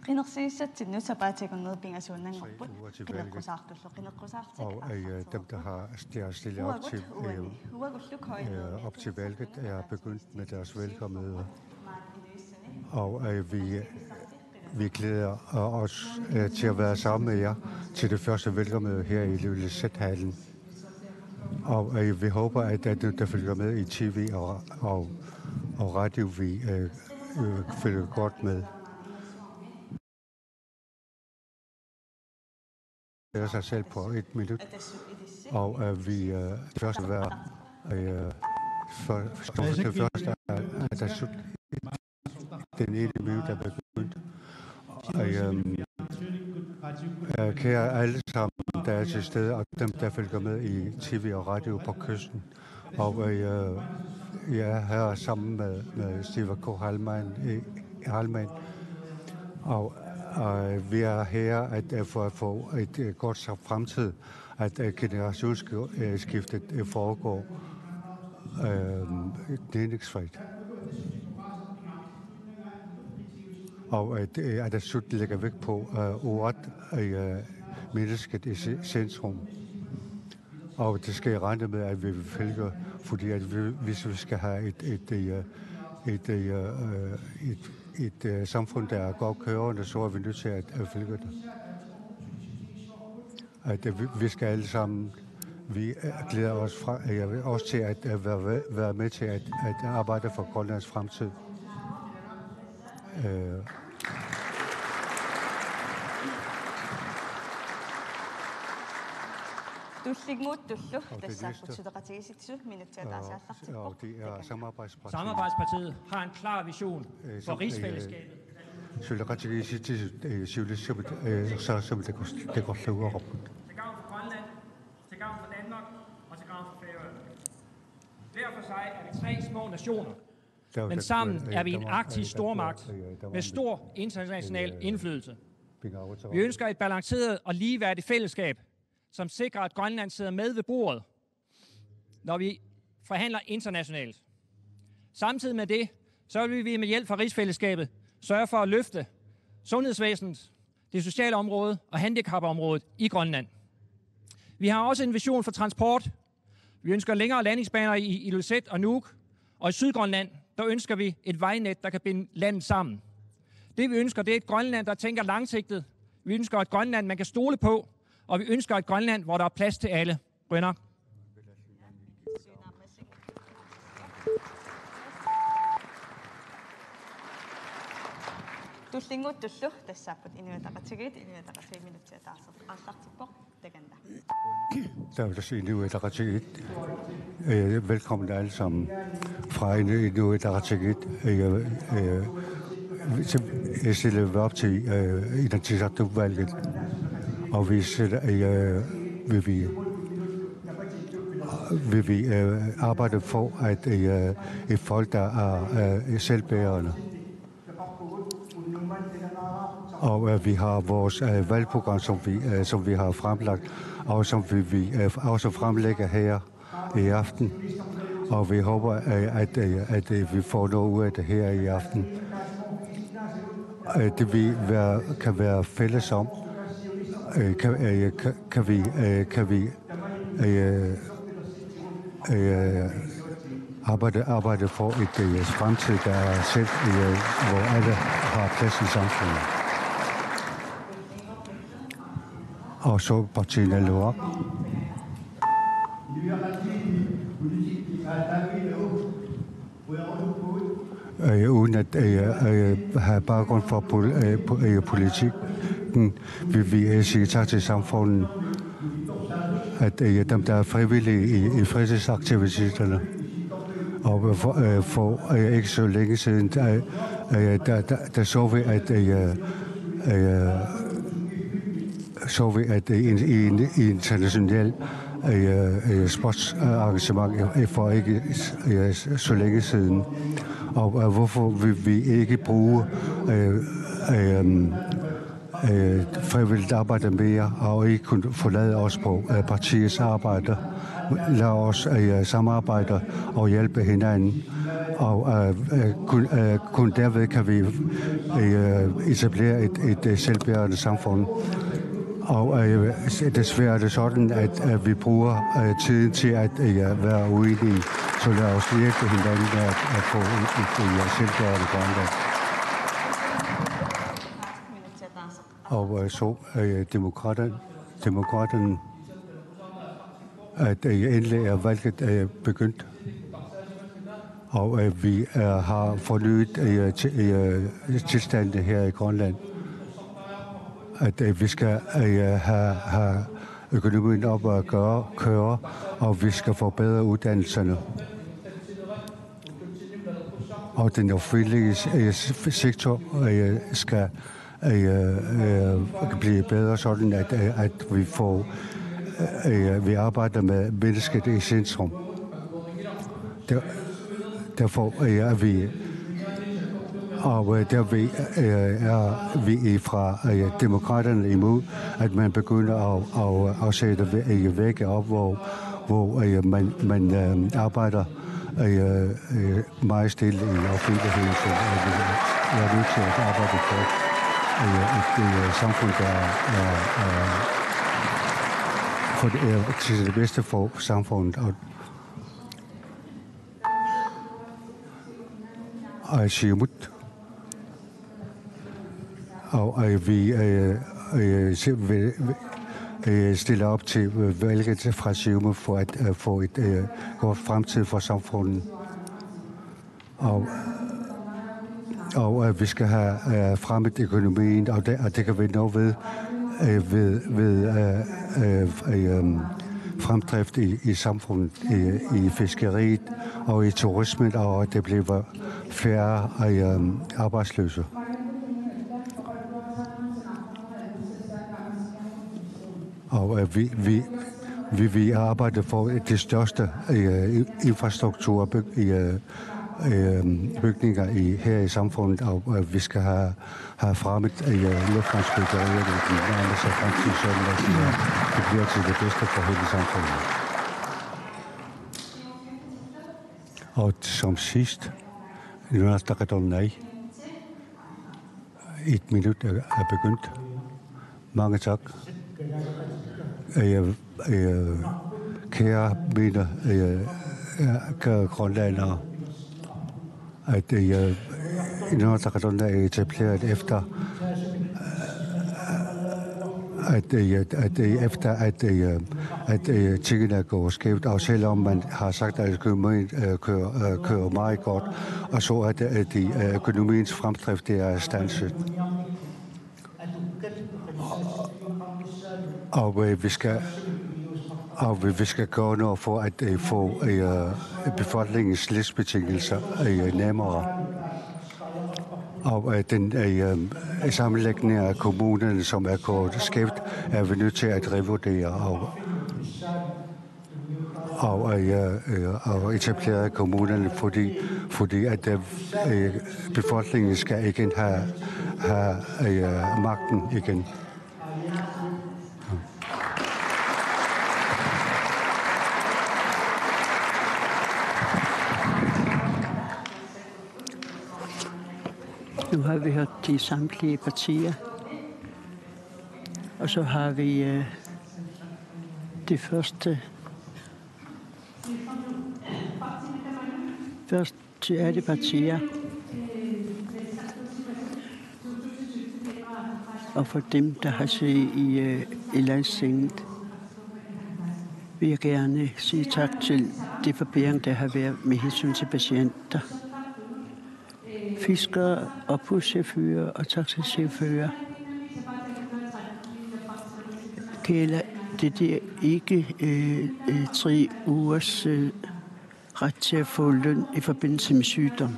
Og dem, der har stillet op til valget, er begyndt med deres vælgermøder. Og vi glæder os til at være sammen med jer til det første vælgermøde her i Ilulissat-hallen. Og vi håber, at der følger med i tv og radio, vi følger godt med. Det er sig selv på 1 minut, og vi først vil være for det første, at der slut den ene minut er begyndt. Kære alle sammen, der er til stede, og dem, der følger med i tv og radio på kysten. Og jeg er her sammen med Steve K. Halman. Og vi er her for at få et godt fremtid, at generationsskiftet foregår gnidningsfrit. Og at der slut lægger vægt på ordet mennesket i centrum. Og det skal jeg regne med, at vi vil følge, fordi at hvis vi skal have et samfund, der er godt kørende, så er vi nødt til at følge det. At vi skal alle sammen, vi glæder os også til at være med til at arbejde for Grønlands fremtid. Samarbejdspartiet har en klar vision for rigsfællesskabet. Til gavn for Grønland, til gavn for Danmark og til gavn for Færøerne. Hver for sig er vi 3 små nationer, men sammen er vi en arktisk stormagt med stor international indflydelse. Vi ønsker et balanceret og ligeværdigt fællesskab, som sikrer, at Grønland sidder med ved bordet, når vi forhandler internationalt. Samtidig med det, så vil vi med hjælp fra rigsfællesskabet sørge for at løfte sundhedsvæsenet, det sociale område og handicapområdet i Grønland. Vi har også en vision for transport. Vi ønsker længere landingsbaner i Ilulissat og Nuuk, og i Sydgrønland, der ønsker vi et vejnet, der kan binde landet sammen. Det vi ønsker, det er et Grønland, der tænker langsigtet. Vi ønsker et Grønland, man kan stole på, og vi ønsker et Grønland, hvor der er plads til alle. Grønner. Velkommen alle sammen fra Inuit Ataqatigiit. Jeg stiller op til Inatsisartut-valget, og vi vil arbejde for, at et folk, der er selvbærende. Og vi har vores valgprogram, som vi har fremlagt, og som vi også fremlægger her i aften. Og vi håber, at vi får noget ud af det her i aften. Det vi kan være fælles om, kan vi arbejde for et fremtid, der er selv, hvor alle har plads i samfundet. Og så partierne løber. Uden at have baggrund for politik, vil vi sige tak til samfundet, at dem, der er frivillige i fritidsaktiviteterne, og for ikke så længe siden, der så vi, at i en international sportsarrangement for ikke så længe siden. Og hvorfor vil vi ikke bruge frivilligt arbejde mere, og ikke kunne forlade os på partiets arbejde? Lad os samarbejde og hjælpe hinanden Og kun derved kan vi etablere et selvbærende samfund. Og desværre er det sådan, at vi bruger tiden til at være uenige. Så lad os hjælpe hinanden med at få et selvbærende Grønland. Og så demokraterne, at endelig er valget begyndt. Og vi har fornyet tilstanden her i Grønland. At vi skal have økonomien op at køre, og vi skal forbedre uddannelserne. Og den offentlige sektor skal blive bedre, sådan at vi arbejder med mennesket i centrum. Derfor er vi fra demokraterne imod, at man begynder at sætte vægge op, hvor man arbejder meget stille i offentligheden. Så jeg er nødt til at arbejde for et samfund, der er til det bedste for samfundet. Og Siumut. Og vi stiller op til valget fra Siumut for at få et godt fremtid for samfundet. Og vi skal have fremmet økonomien, og det kan vi nå ved fremdrift i samfundet, i fiskeriet og i turismen, og det bliver færre arbejdsløse. Og vi arbejder for det største infrastrukturbygninger her i samfundet, og vi skal have fremmet luftfartsbyggeriet i den nærmeste fremtid, sådan at det bliver til det bedste for hele samfundet. Og som sidst, et minut er begyndt. Mange tak. Kære mine grønlandere, at Inuit er etableret efter at tingene går skævt, og selvom man har sagt, at økonomien kører meget godt, og så er det, at økonomiens fremdrift er standset. Og vi skal gøre noget for at få befolkningens livsbetingelser nemmere. Og den sammenlægning af kommunerne, som er gået skævt, er vi nødt til at revurdere og etablere kommunerne, fordi at befolkningen skal igen have magten igen. Nu har vi hørt de samtlige partier, og så har vi det første. Først til alle partier, og for dem, der har siddet i Landstinget, vil jeg gerne sige tak til de forbedringer, der har været med hensyn til patienter, fiskere og buschauffører og taxichauffører. Gælder det ikke 3 ugers ret til at få løn i forbindelse med sygdom.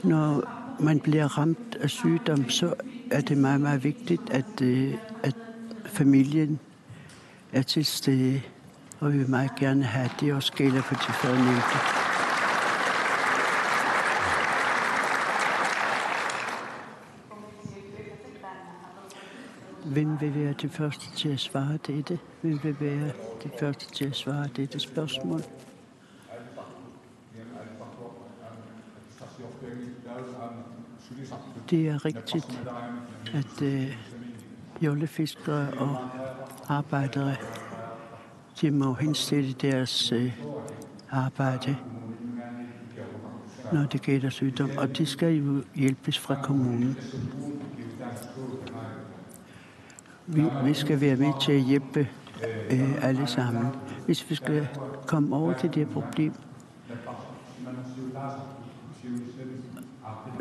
Når man bliver ramt af sygdom, så er det meget, meget vigtigt, at familien er til stede, og vi vil meget gerne have, at det også gælder for de førnævnte. Hvem vil være det første til at svare dette? Hvem vil være det første til at svare dette spørgsmål? Det er rigtigt, at jollefiskere og arbejdere, de må henstille deres arbejde, når det gælder sygdom, og de skal jo hjælpes fra kommunen. Vi skal være med til at hjælpe alle sammen. Hvis vi skal komme over til det problem,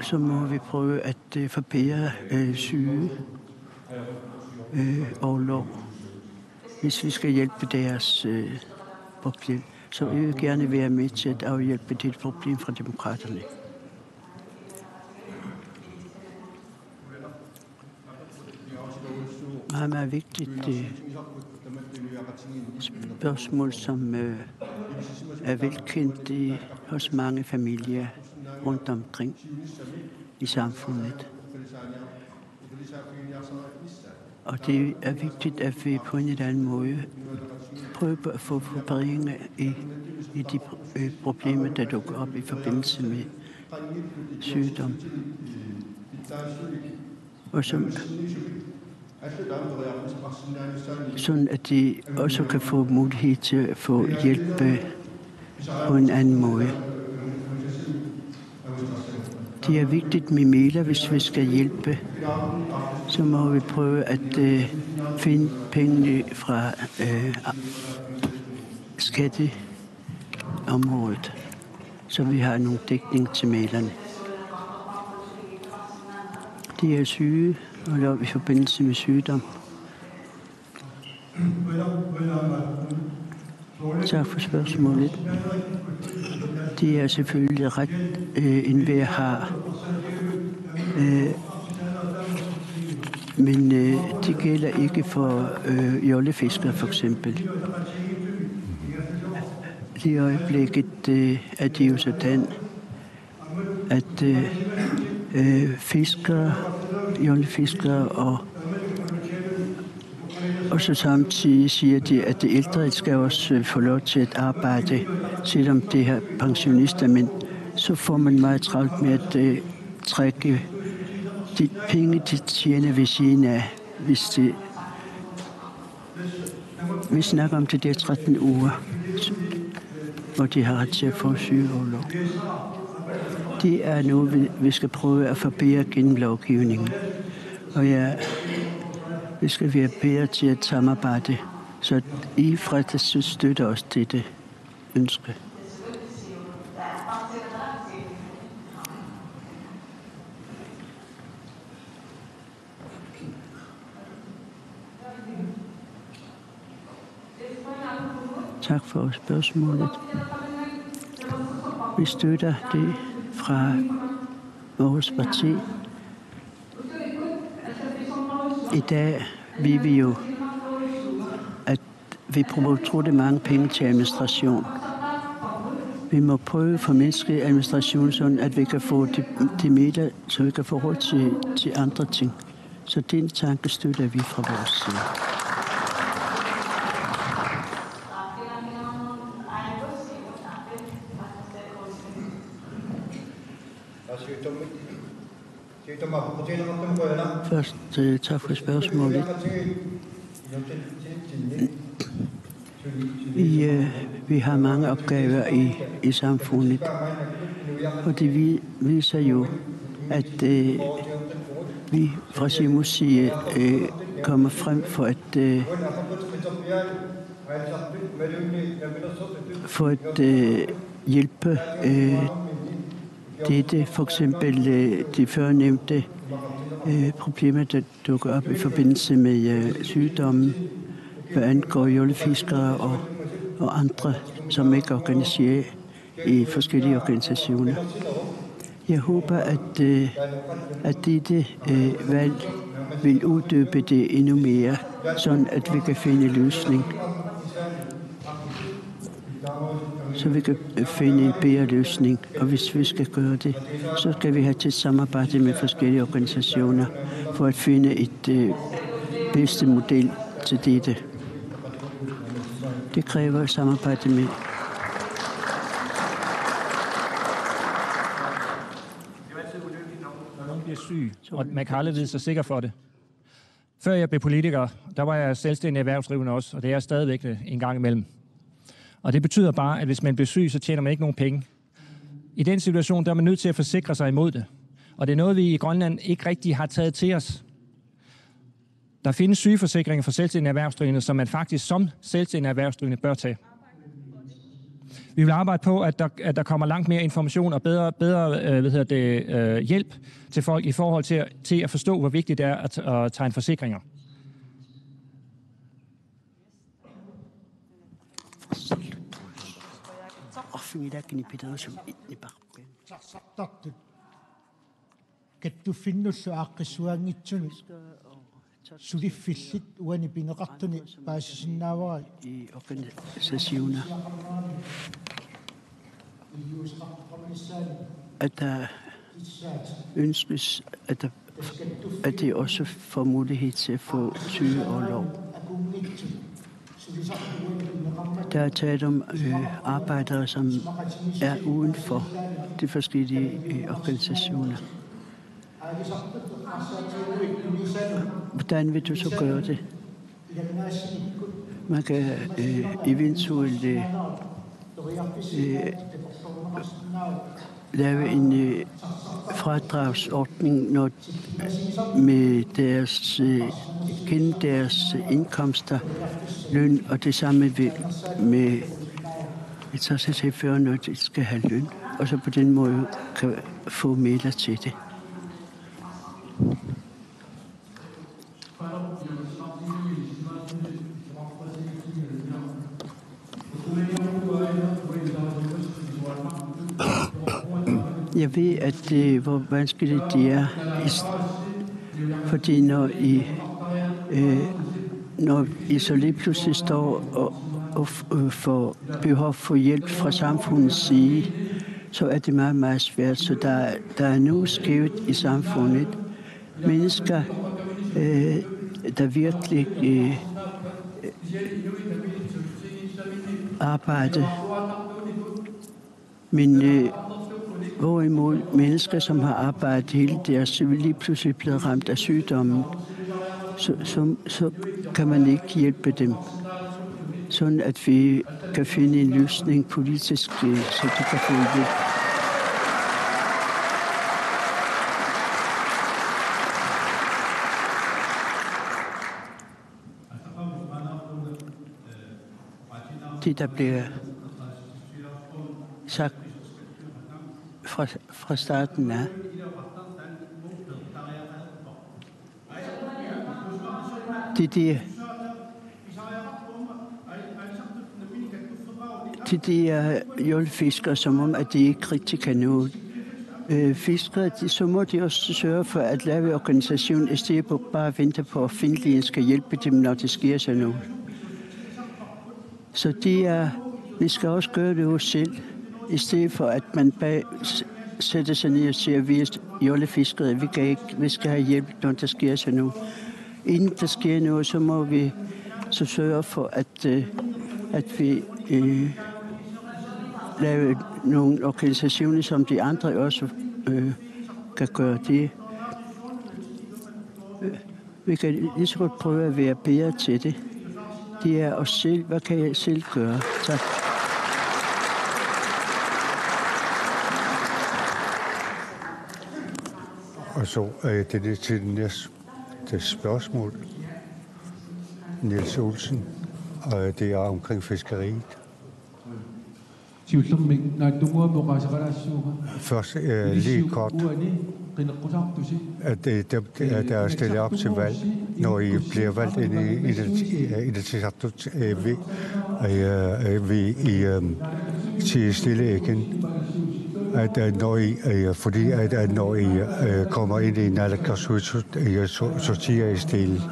så må vi prøve at forbedre syge orlov, hvis vi skal hjælpe deres problem. Så vi vil gerne være med til at afhjælpe det problem fra demokraterne. Meget, meget vigtigt spørgsmål, som er velkendt hos mange familier rundt omkring i samfundet. Og det er vigtigt, at vi på en eller anden måde prøver at få forbedringer i de problemer, der dukker op i forbindelse med sygdom. Og sådan at de også kan få mulighed til at få hjælp på en anden måde. Det er vigtigt med midler, hvis vi skal hjælpe. Så må vi prøve at finde pengene fra skatteområdet, så vi har nogle dækning til midlerne. De er syge, og i forbindelse med sygdom. Tak for spørgsmålet. Det er selvfølgelig ret, enhver har. Men det gælder ikke for jollefiskere, for eksempel. I øjeblikket er det jo sådan, at fiskere, jollefiskere og så samtidig siger de, at de ældre skal også få lov til at arbejde, selvom det her pensionister, men så får man meget travlt med at trække de penge, de tjener ved siden af, vi snakker om det der 13 uger, hvor de har ret til at få sygeorlov. Det er noget, vi skal prøve at forbedre gennem lovgivningen. Og vi skal være bedre til at samarbejde, så I fra støtter os dette ønske. Tak for spørgsmålet. Vi støtter det fra vores parti. I dag ved vi jo, at vi bruger utroligt mange penge til administration. Vi må prøve at formindske administration, sådan at vi kan få de midler, så vi kan få råd til andre ting. Så den tanke støtter vi fra vores side. Først tak for spørgsmålet. Vi har mange opgaver i samfundet, og det viser jo, at vi fra Siumuts side kommer frem for at hjælpe dette, for eksempel de førnævnte problemer, der dukker op i forbindelse med sygdommen, hvad angår jollefiskere og andre, som ikke organiserer i forskellige organisationer. Jeg håber, at dette valg vil uddybe det endnu mere, sådan at vi kan finde en løsning. Så vi kan finde en bedre løsning. Og hvis vi skal gøre det, så skal vi have til samarbejde med forskellige organisationer for at finde et bedste model til dette. Det kræver samarbejde med. syg, og man kan aldrig vide sig sikker for det. Før jeg blev politiker, der var jeg selvstændig erhvervsdrivende også, og det er jeg stadigvæk en gang imellem. Og det betyder bare, at hvis man bliver syg, så tjener man ikke nogen penge. I den situation, der er man nødt til at forsikre sig imod det. Og det er noget, vi i Grønland ikke rigtig har taget til os. Der findes sygeforsikringer for selvstændige erhvervsdrivende, som man faktisk som selvstændig erhvervsdrivende bør tage. Vi vil arbejde på, at der kommer langt mere information og bedre hjælp til folk i forhold til at forstå, hvor vigtigt det er at tegne forsikringer. Kettu finnussu aaqqissuangitsuni suliffillit uani pineqartuni paasisinnaavara i organisationer, at der ønskes, at de også får mulighed til at få sygeorlov. Der er talt om arbejdere, som er uden for de forskellige organisationer. Hvordan vil du så gøre det? Man kan eventuelt lave en fradragsordning med gennem deres indkomster, løn, og det samme med chauffører, når de skal have løn, og så på den måde kan få midler til det. Jeg ved, at hvor vanskeligt det er, fordi når I så lige pludselig står og får behov for hjælp fra samfundets side, så er det meget, meget svært. Så der er noget skævt i samfundet. Mennesker, der virkelig arbejder, men hvorimod mennesker, som har arbejdet hele deres liv, lige pludselig blevet ramt af sygdommen, så kan man ikke hjælpe dem. Sådan at vi kan finde en løsning politisk, så de kan få hjælp. Det, der bliver sagt fra starten af, de er jolfiskere, som om, at de ikke rigtig kan noget. Fiskere, så må de også sørge for at lave organisationen, i stedet for bare at vente på, at Finland skal hjælpe dem, når det sker sig noget. Så vi skal også gøre det hos selv, i stedet for at man sætter sig ned og siger, at vi er jollefiskere, vi skal have hjælp, når der sker sig noget. Inden der sker noget, så må vi så sørge for, at vi lave nogle organisationer, som de andre også kan gøre det. Vi kan lige så godt prøve at være bedre til det. Det er os selv. Hvad kan jeg selv gøre? Tak. Og så er det til det næste spørgsmål. Niels Olsen, og det er omkring fiskeriet. Først lige kort, at der er stillet op til valg, når I bliver valgt ind i det stille igen, at når I kommer ind i naalakkersuisut, så siger I stille.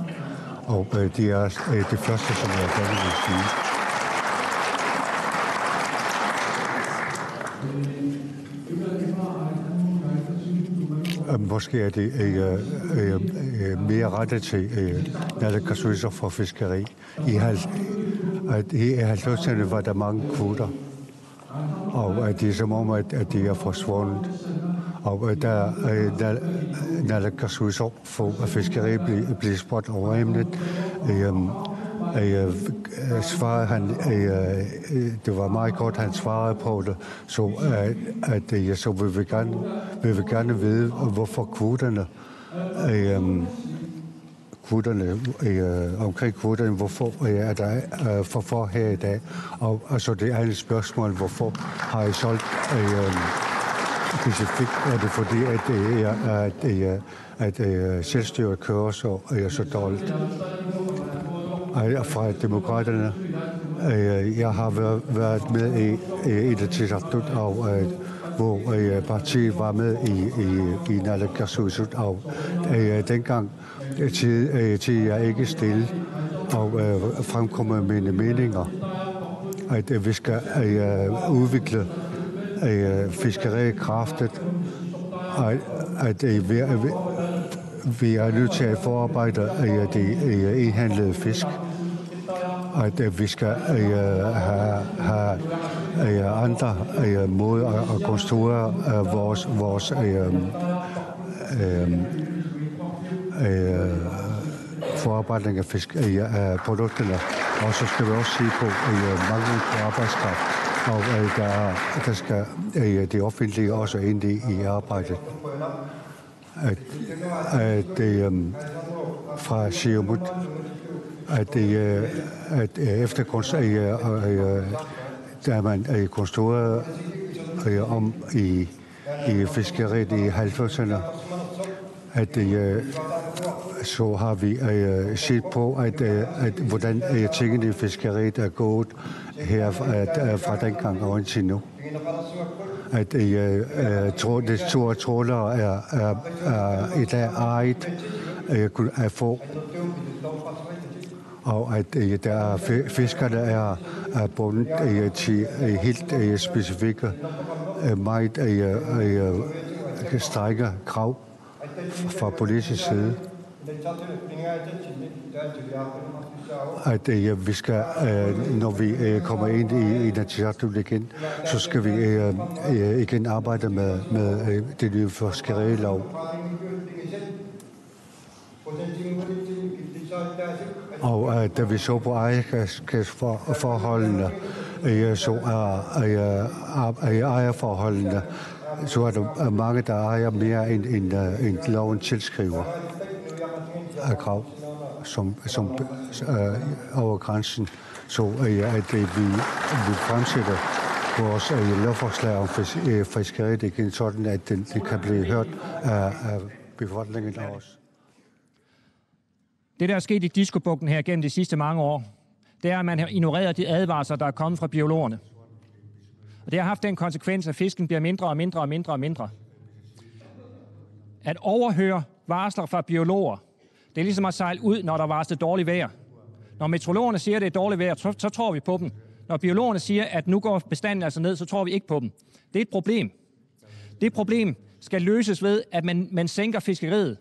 Og det er det første, som jeg gerne vil sige. Måske er det mere rettet til naalakkersuisut for fiskeri. I 90'erne var der mange kvoter, og det er som om, at de er forsvundet. Og der naalakkersuisoq for fiskeri blev spurgt over emnet. Svarede han, det var meget godt, han svarede på det, så vil vi gerne vide, hvorfor kvoterne omkring kvoterne, hvorfor er der for her i dag. Og altså det andet spørgsmål, hvorfor har I solgt specifikt, er det fordi, at selvstyret kører så dårligt. Fra demokraterne. Jeg har været med i det tidspunkt, hvor partiet var med i naalakkersuisut, og dengang tid jeg ikke stille og fremkomme mine meninger, at vi skal udvikle fiskerikraftet, at vi er nødt til at forarbejde de indhandlede fisk, at vi skal have andre måder at konstruere vores forarbejdning af produkterne. Og så skal vi også se på manglen på arbejdskraft, og der skal det offentlige også ind i arbejdet. Fra Siumut, at efter da man konstruerede om i fiskeriet i 90'erne, at så har vi set på, at hvordan tingene i fiskeriet er gået her fra dengang og indtil nu. At de store trålere er i dag ejet af få, og at der er fiskerne er bundet til helt specifikke, meget strenge krav fra politisk side. At vi skal, når vi kommer ind i Inatsisartut igen, så skal vi igen arbejde med det nye fiskerilov. Og da vi så på ejerskabsforholdene, så ejerforholdene, så er der mange, der ejer mere end loven tilskriver af krav som over grænsen, så at vi fremsætter vores lovforslag om fiskeriet igen, sådan at det kan blive hørt af befolkningen af os. Det, der er sket i Diskobugten her gennem de sidste mange år, det er, at man har ignoreret de advarsler, der er kommet fra biologerne. Og det har haft den konsekvens, at fisken bliver mindre og mindre og mindre og mindre. At overhøre varsler fra biologer, det er ligesom at sejle ud, når der varsler dårligt vejr. Når meteorologerne siger, at det er dårligt vejr, så tror vi på dem. Når biologerne siger, at nu går bestanden altså ned, så tror vi ikke på dem. Det er et problem. Det problem skal løses ved, at man sænker fiskeriet.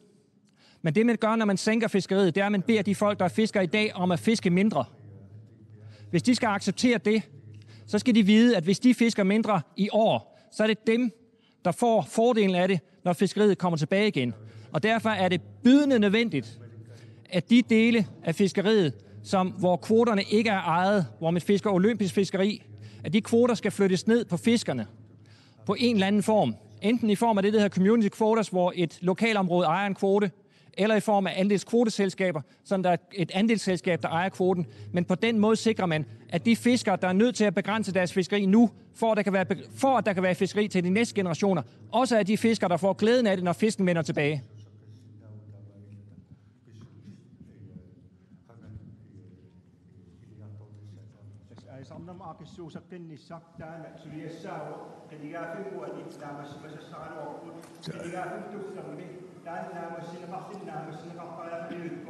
Men det, man gør, når man sænker fiskeriet, det er, at man beder de folk, der fisker i dag, om at fiske mindre. Hvis de skal acceptere det, så skal de vide, at hvis de fisker mindre i år, så er det dem, der får fordelen af det, når fiskeriet kommer tilbage igen. Og derfor er det bydende nødvendigt, at de dele af fiskeriet, hvor kvoterne ikke er ejet, hvor man fisker olympisk fiskeri, at de kvoter skal flyttes ned på fiskerne på en eller anden form. Enten i form af det, der hedder community quotas, hvor et lokalområde ejer en kvote, eller i form af andelskvoteselskaber, sådan der er et andelsselskab, der ejer kvoten. Men på den måde sikrer man, at de fiskere, der er nødt til at begrænse deres fiskeri nu, for at der kan være fiskeri til de næste generationer, også er de fiskere, der får glæden af det, når fisken vender tilbage.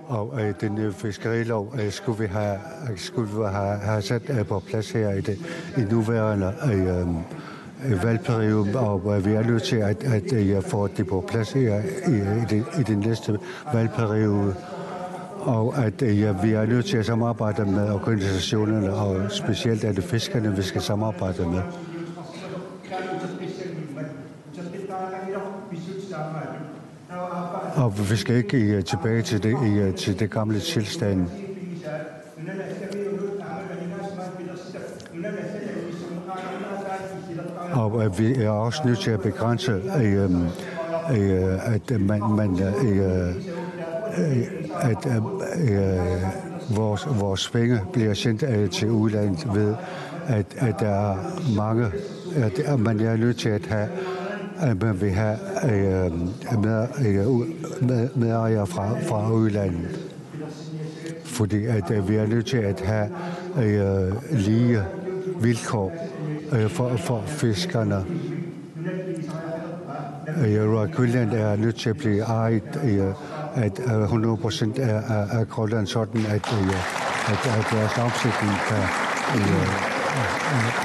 Og den fiskerilov skulle vi have sat på plads her i nuværende valgperiode, og vi er nødt til at få det på plads her i den næste valgperiode. Og at vi er nødt til at samarbejde med organisationerne, og specielt er det fiskerne, vi skal samarbejde med. Og vi skal ikke tilbage til det gamle tilstand. Og vi er også nødt til at begrænse, at vores penge bliver sendt til udlandet ved, at der er mange, at man er nødt til at have, at man vil have medejere fra udlandet. Fordi at vi er nødt til at have lige vilkår for fiskerne. Grønland er nødt til at blive ejet at 100% af Grønland, sådan at deres omsætning kan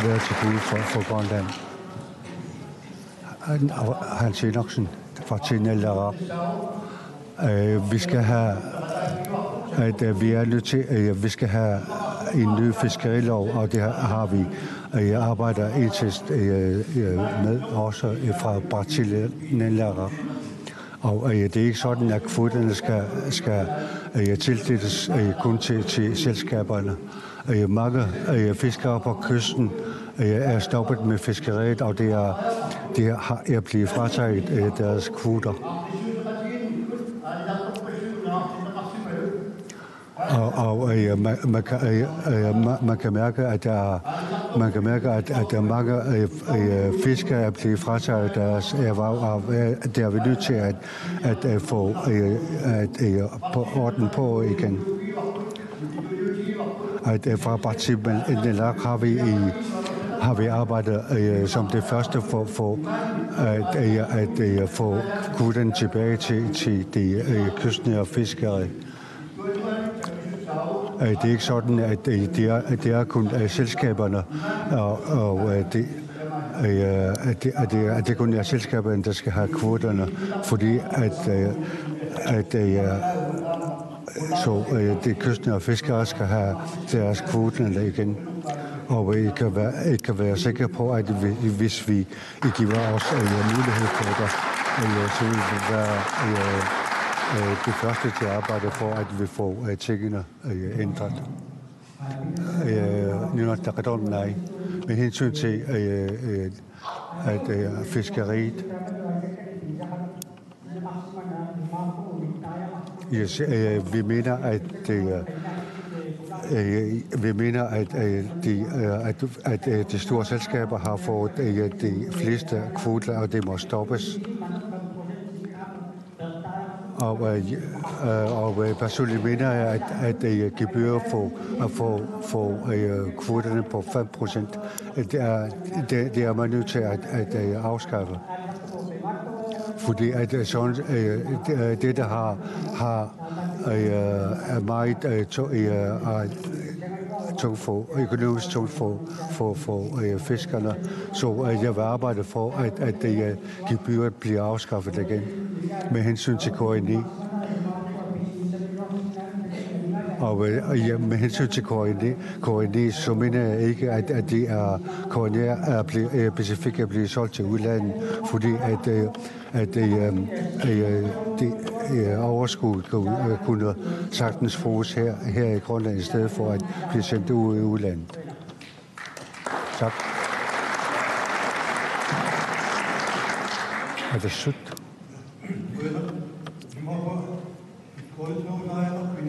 være til gode for Grønland. Hans Enoksen fra Tinelera. Vi skal have, vi er nødt til, vi skal have en ny fiskerilov, og det har vi. Jeg arbejder intenst med også fra Tinelera. Og det er ikke sådan, at kvoterne skal tildeles kun til selskaberne. Mange fiskere på kysten er stoppet med fiskeriet, og det er blevet frataget deres kvoter. Og man kan mærke, at der er mange fiskere er blevet frataget deres erhverv, og der er vi nødt til at få orden på igen. Fra partiet har vi arbejdet som det første for at få kvoterne tilbage til de kystnære fiskere. Det er ikke sådan, at det er kun selskaberne, og det kun er selskaberne, der skal have kvoterne, fordi så de kystnære fiskere skal have deres kvoter igen. Og I kan være sikre på, at hvis vi giver os mulighed for det, så vil det være det første til at arbejde for, at vi får tingene ændret. Med hensyn til at fiskeriet. Vi mener, at de store selskaber har fået de fleste kvoter, og det må stoppes. Og personligt mener jeg, at gebyr for at få kvoterne på 5%, det er man nødt til at afskaffe. Fordi at sådan, det der har meget økonomisk tungt for fiskerne, så jeg vil arbejde for, at gebyret bliver afskaffet igen med hensyn til KNI. Og med hensyn til KNI, så mener jeg ikke, at KNI er specifikt at blive solgt til udlandet, fordi at overskud kunne sagtens fås her i Grønland, i stedet for at blive sendt ud i udlandet. Tak. Er det sødt?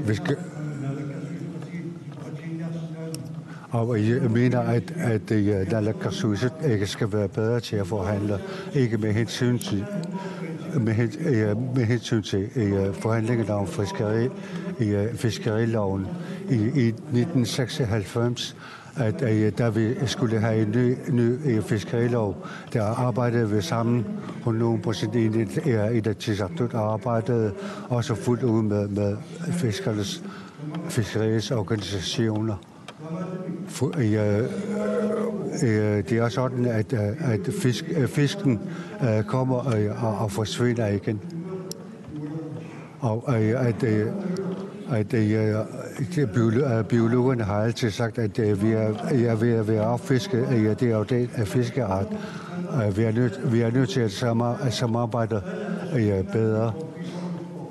Vi skal... Og jeg mener, at naalakkersuisut ikke skal være bedre til at forhandle, ikke med hensyn til forhandlingerne om fiskeriloven i 1996, at da vi skulle have en ny fiskerilov, der arbejdede vi sammen 100% i det Tisartut, og arbejdede også fuldt ud med fiskeriets organisationer. Det er sådan, at fisken kommer og forsvinder igen. Og biologerne har altid sagt, at vi er ved at affiske. Det er jo den af fiskeart. Vi er nødt til at samarbejde bedre.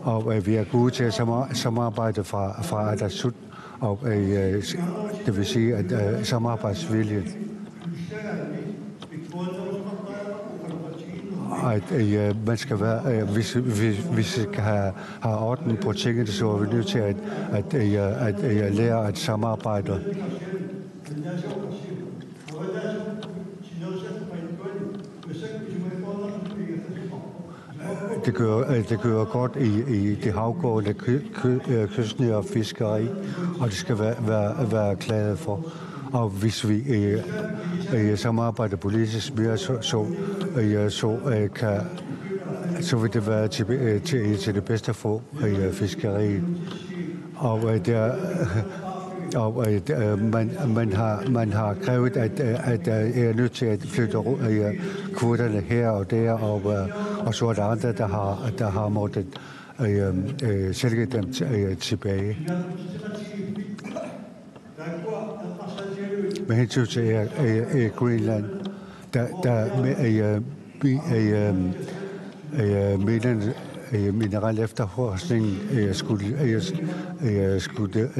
Og vi er gode til at samarbejde fra Atassut, og det vil sige, at samarbejdsviljen. At man skal være, hvis vi skal have orden på tingene, så er vi nødt til at lære at samarbejde. Det gør godt i det havgående kystnære fiskeri, og det skal være glade for. Og hvis vi samarbejder politisk mere, så vil det være til det bedste for fiskeriet. Og man har krævet, at jeg er nødt til at flytte kvoterne her og der, og så er der andre, der har måttet sælge dem tilbage. Med hensyn til Greenland, mineral efterforskningen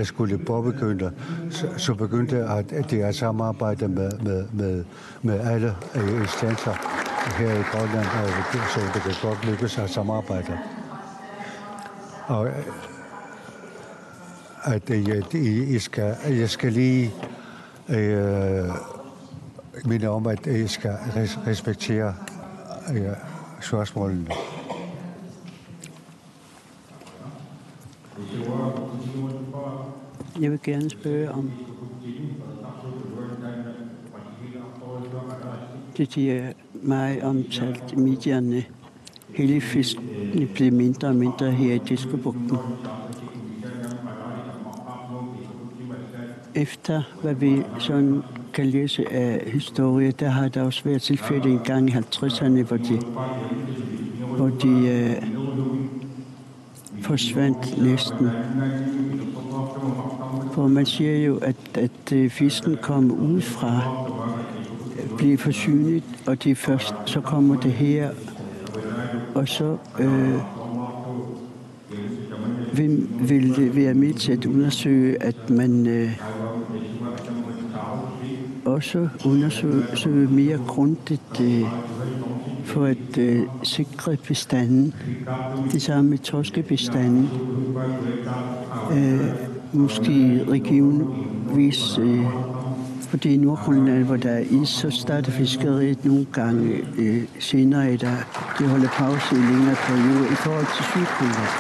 skulle påbegynde, så begyndte det at samarbejde med alle instanser her i Grønland, så det kan godt lykkes at samarbejde. Og at jeg skal lige minde om, at jeg skal respektere spørgsmålene. Jeg vil gerne spørge om de er meget omtalt i medierne. Hele fiskene bliver mindre og mindre her i Diskobugten. Efter hvad vi sådan kan læse af historie, der har der også været tilfælde en gang i 50'erne, hvor de forsvandt næsten. For man siger jo, at fisken kommer udefra, bliver forsynet, og det først så kommer det her, og så vil det være med til at undersøge, at man også undersøge mere grundigt for at sikre bestanden. Det samme med torskebestanden. Måske regionvis, fordi i Nordgrønland, hvor der er is, så starter fiskeriet nogle gange senere, der det holder pause i længere periode i forhold til Sydgrønland.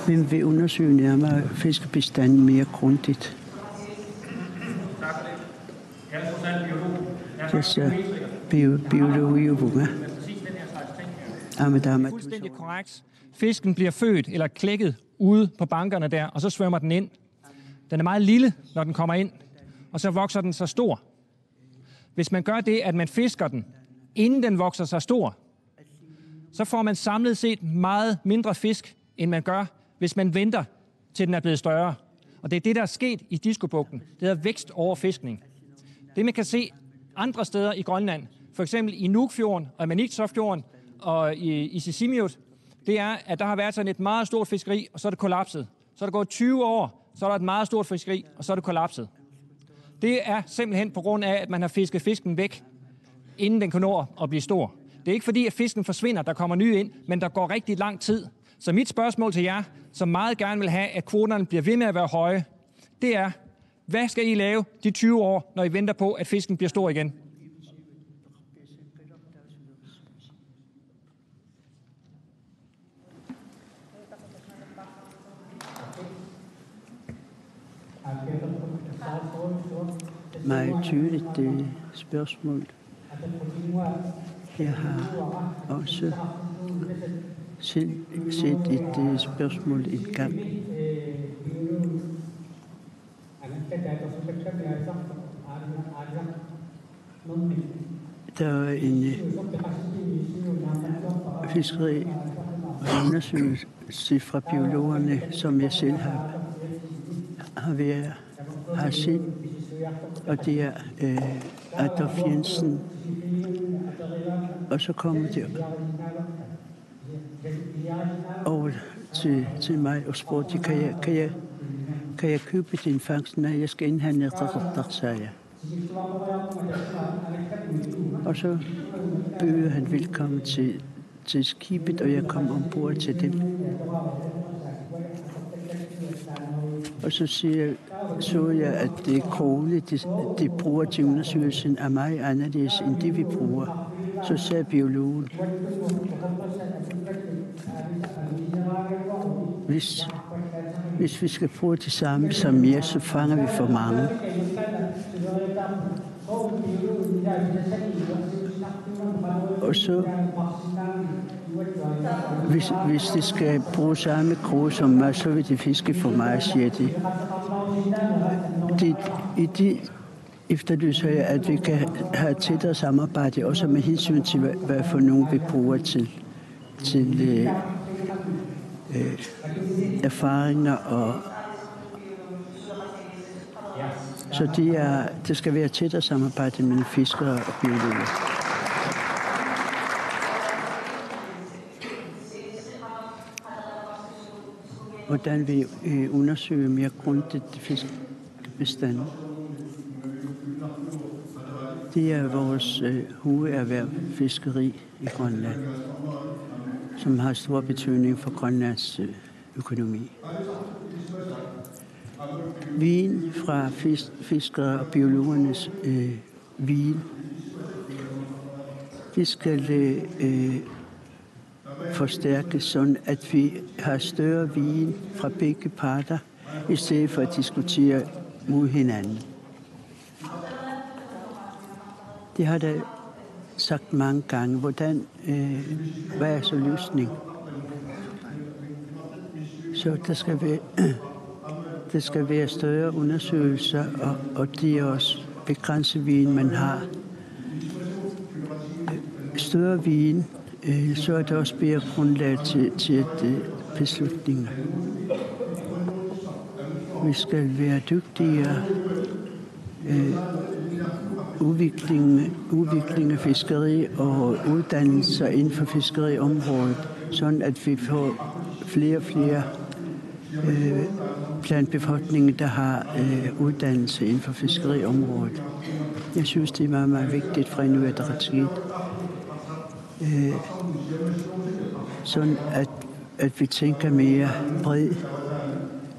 Men vil undersøge nærmere fiskebestanden mere grundigt. Biologi og bunga. Fuldstændig korrekt. Fisken bliver født eller klækket ude på bankerne der, og så svømmer den ind. Den er meget lille, når den kommer ind, og så vokser den så stor. Hvis man gør det, at man fisker den, inden den vokser sig stor, så får man samlet set meget mindre fisk, end man gør, hvis man venter, til den er blevet større. Og det er det, der er sket i Diskobugten. Det hedder vækst over fiskning. Det, man kan se andre steder i Grønland, for eksempel i Nuukfjorden og Maniitsoqfjorden og i Sisimiut, det er, at der har været sådan et meget stort fiskeri, og så er det kollapset. Så er der gået 20 år, så er der et meget stort fiskeri, og så er det kollapset. Det er simpelthen på grund af, at man har fisket fisken væk, inden den kan nå at blive stor. Det er ikke fordi, at fisken forsvinder, der kommer nye ind, men der går rigtig lang tid. Så mit spørgsmål til jer, som meget gerne vil have, at kvoterne bliver ved med at være høje, det er, hvad skal I lave de 20 år, når I venter på, at fisken bliver stor igen? Meget tydeligt spørgsmål. Jeg har også selv set et spørgsmål en gang. Der var en fiskeri undersøgelse fra biologerne, som jeg selv har set, og det er Adolf Jensen, Og så kommer de over til mig og spurgte, kan jeg købe din fangst? Nej, jeg skal indhandle det, sagde jeg. Og så bød han velkommen til skibet, og jeg kom ombord til dem. Og så så jeg, at det krogle, de bruger til undersøgelsen, er meget anderledes end det, vi bruger. Så sagde biologen, hvis vi skal bruge det samme som mere, så fanger vi for mange. Og så, hvis det skal bruge samme kroge som mig, så vil det fiske for mig, siger de. Efterlyser jeg, at vi kan have tættere samarbejde, også med hensyn til, hvad for nogen vi bruger til erfaringer. Og så det skal være tættere samarbejde mellem fiskere og biologer. Hvordan vi undersøger mere grundigt fiskebestanden. Det er vores hovederhverv, fiskeri i Grønland, som har stor betydning for Grønlands økonomi. Viden fra fiskere og biologernes viden, det skal forstærkes sådan, at vi har større viden fra begge parter, i stedet for at diskutere mod hinanden. Det har da sagt mange gange, hvad er så løsning? Så der skal være større undersøgelser, og det er også begrænset viden, man har. Større viden, så er det også bedre grundlag til beslutninger. Vi skal være dygtigere. Udvikling af fiskeri og uddannelser inden for fiskeriområdet, sådan at vi får flere og flere blandt befolkningen, der har uddannelse inden for fiskeriområdet. Jeg synes, det er meget, meget vigtigt fra Inuit Ataqatigiit. Sådan at vi tænker mere bredt,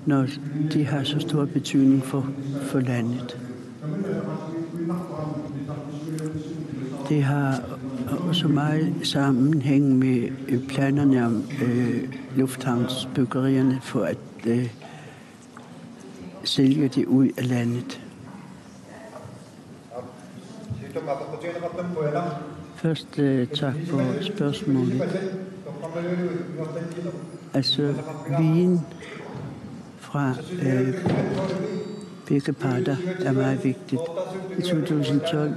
når de har så stor betydning for landet. Det har også meget sammenhæng med planerne om lufthavnsbyggerierne for at sælge det ud af landet. Først tak for spørgsmålet. Altså, viden fra begge parter er meget vigtigt. I 2012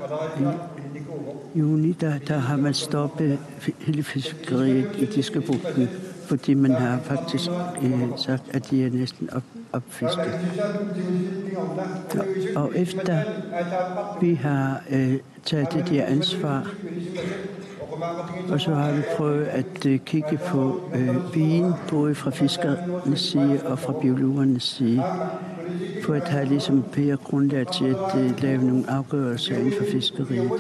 i juni, der har man stoppet hele fiskeriet i Diskebugten, fordi man har faktisk sagt, at de er næsten opfisket. Og efter vi har taget det der ansvar, og så har vi prøvet at kigge på viden, både fra fiskernes side og fra biologernes side, for at have ligesom bedre grundlag til at lave nogle afgørelser inden for fiskeriet.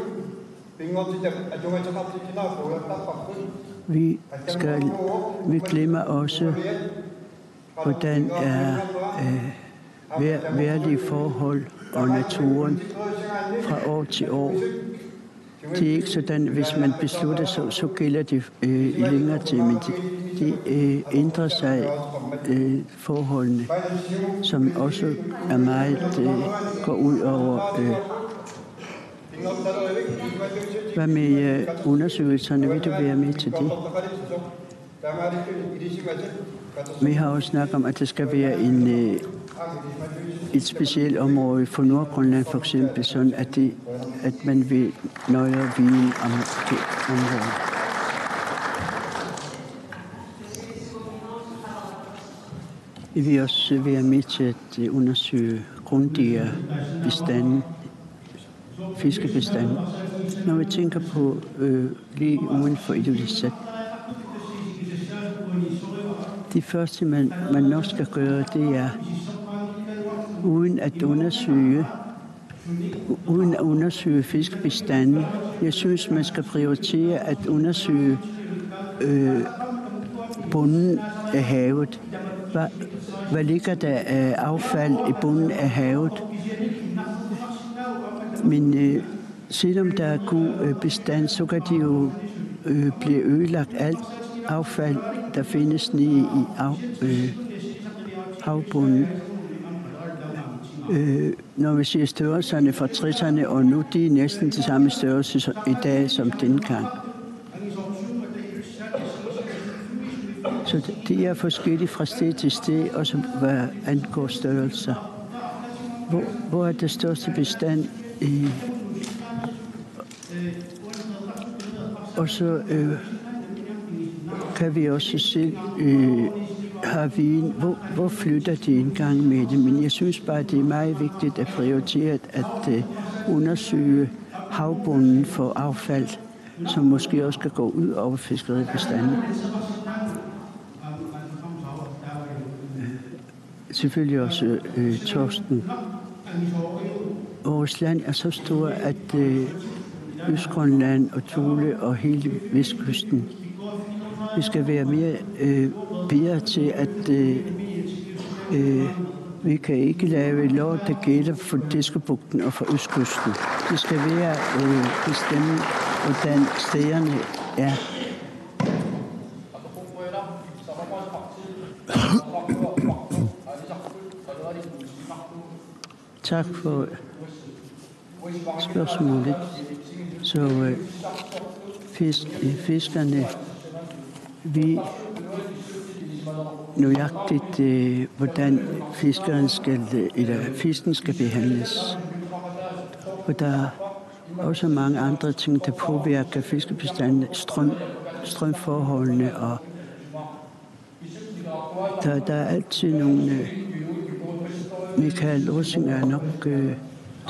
Vi glemmer også, hvordan er vejrlige forhold og naturen fra år til år. Det er ikke sådan, hvis man beslutter, så gælder det i længere tid, men de ændrer sig forholdene, som også er meget går ud over. Hvad med undersøgelserne? Vil du være med til det? Vi har også snakket om, at det skal være et specielt område for Nordgrønland, for eksempel, sådan at man vil nøjere viden om det område. Vi vil også være med til at undersøge grundigere bestanden fiskebestanden. Når vi tænker på lige uden for Ilulissat, det første, man nok skal gøre, det er uden at undersøge fiskebestanden. Jeg synes, man skal prioritere at undersøge bunden af havet. Hvad ligger der af affald i bunden af havet? Men selvom der er god bestand, så kan de jo blive ødelagt. Alt affald, der findes nede i havbunden. Når vi ser størrelserne fra 60'erne, og nu de er næsten de samme størrelse i dag som dengang. Så det er forskelligt fra sted til sted, også hvad angår størrelser. Hvor er det største bestand i? Og så kan vi også se, har viden, hvor flytter de en gang med det. Men jeg synes bare, det er meget vigtigt at prioritere at undersøge havbunden for affald, som måske også skal gå ud over fiskeribestanden. Selvfølgelig også torsken. Vores land er så stor, at Østgrønland og Thule og hele Vestkysten, vi skal være mere bedre til, at vi kan ikke lave lov, der gælder for Diskebugten og for Østkysten. Det skal være bestemme, hvordan stederne er. Tak for spørgsmålet. Så fiskerne, vi nøjagtigt, hvordan fisken skal behandles. Og der er også mange andre ting, der påvirker fiskebestanden, strømforholdene, og der er altid nogle. Michael Rosing er nok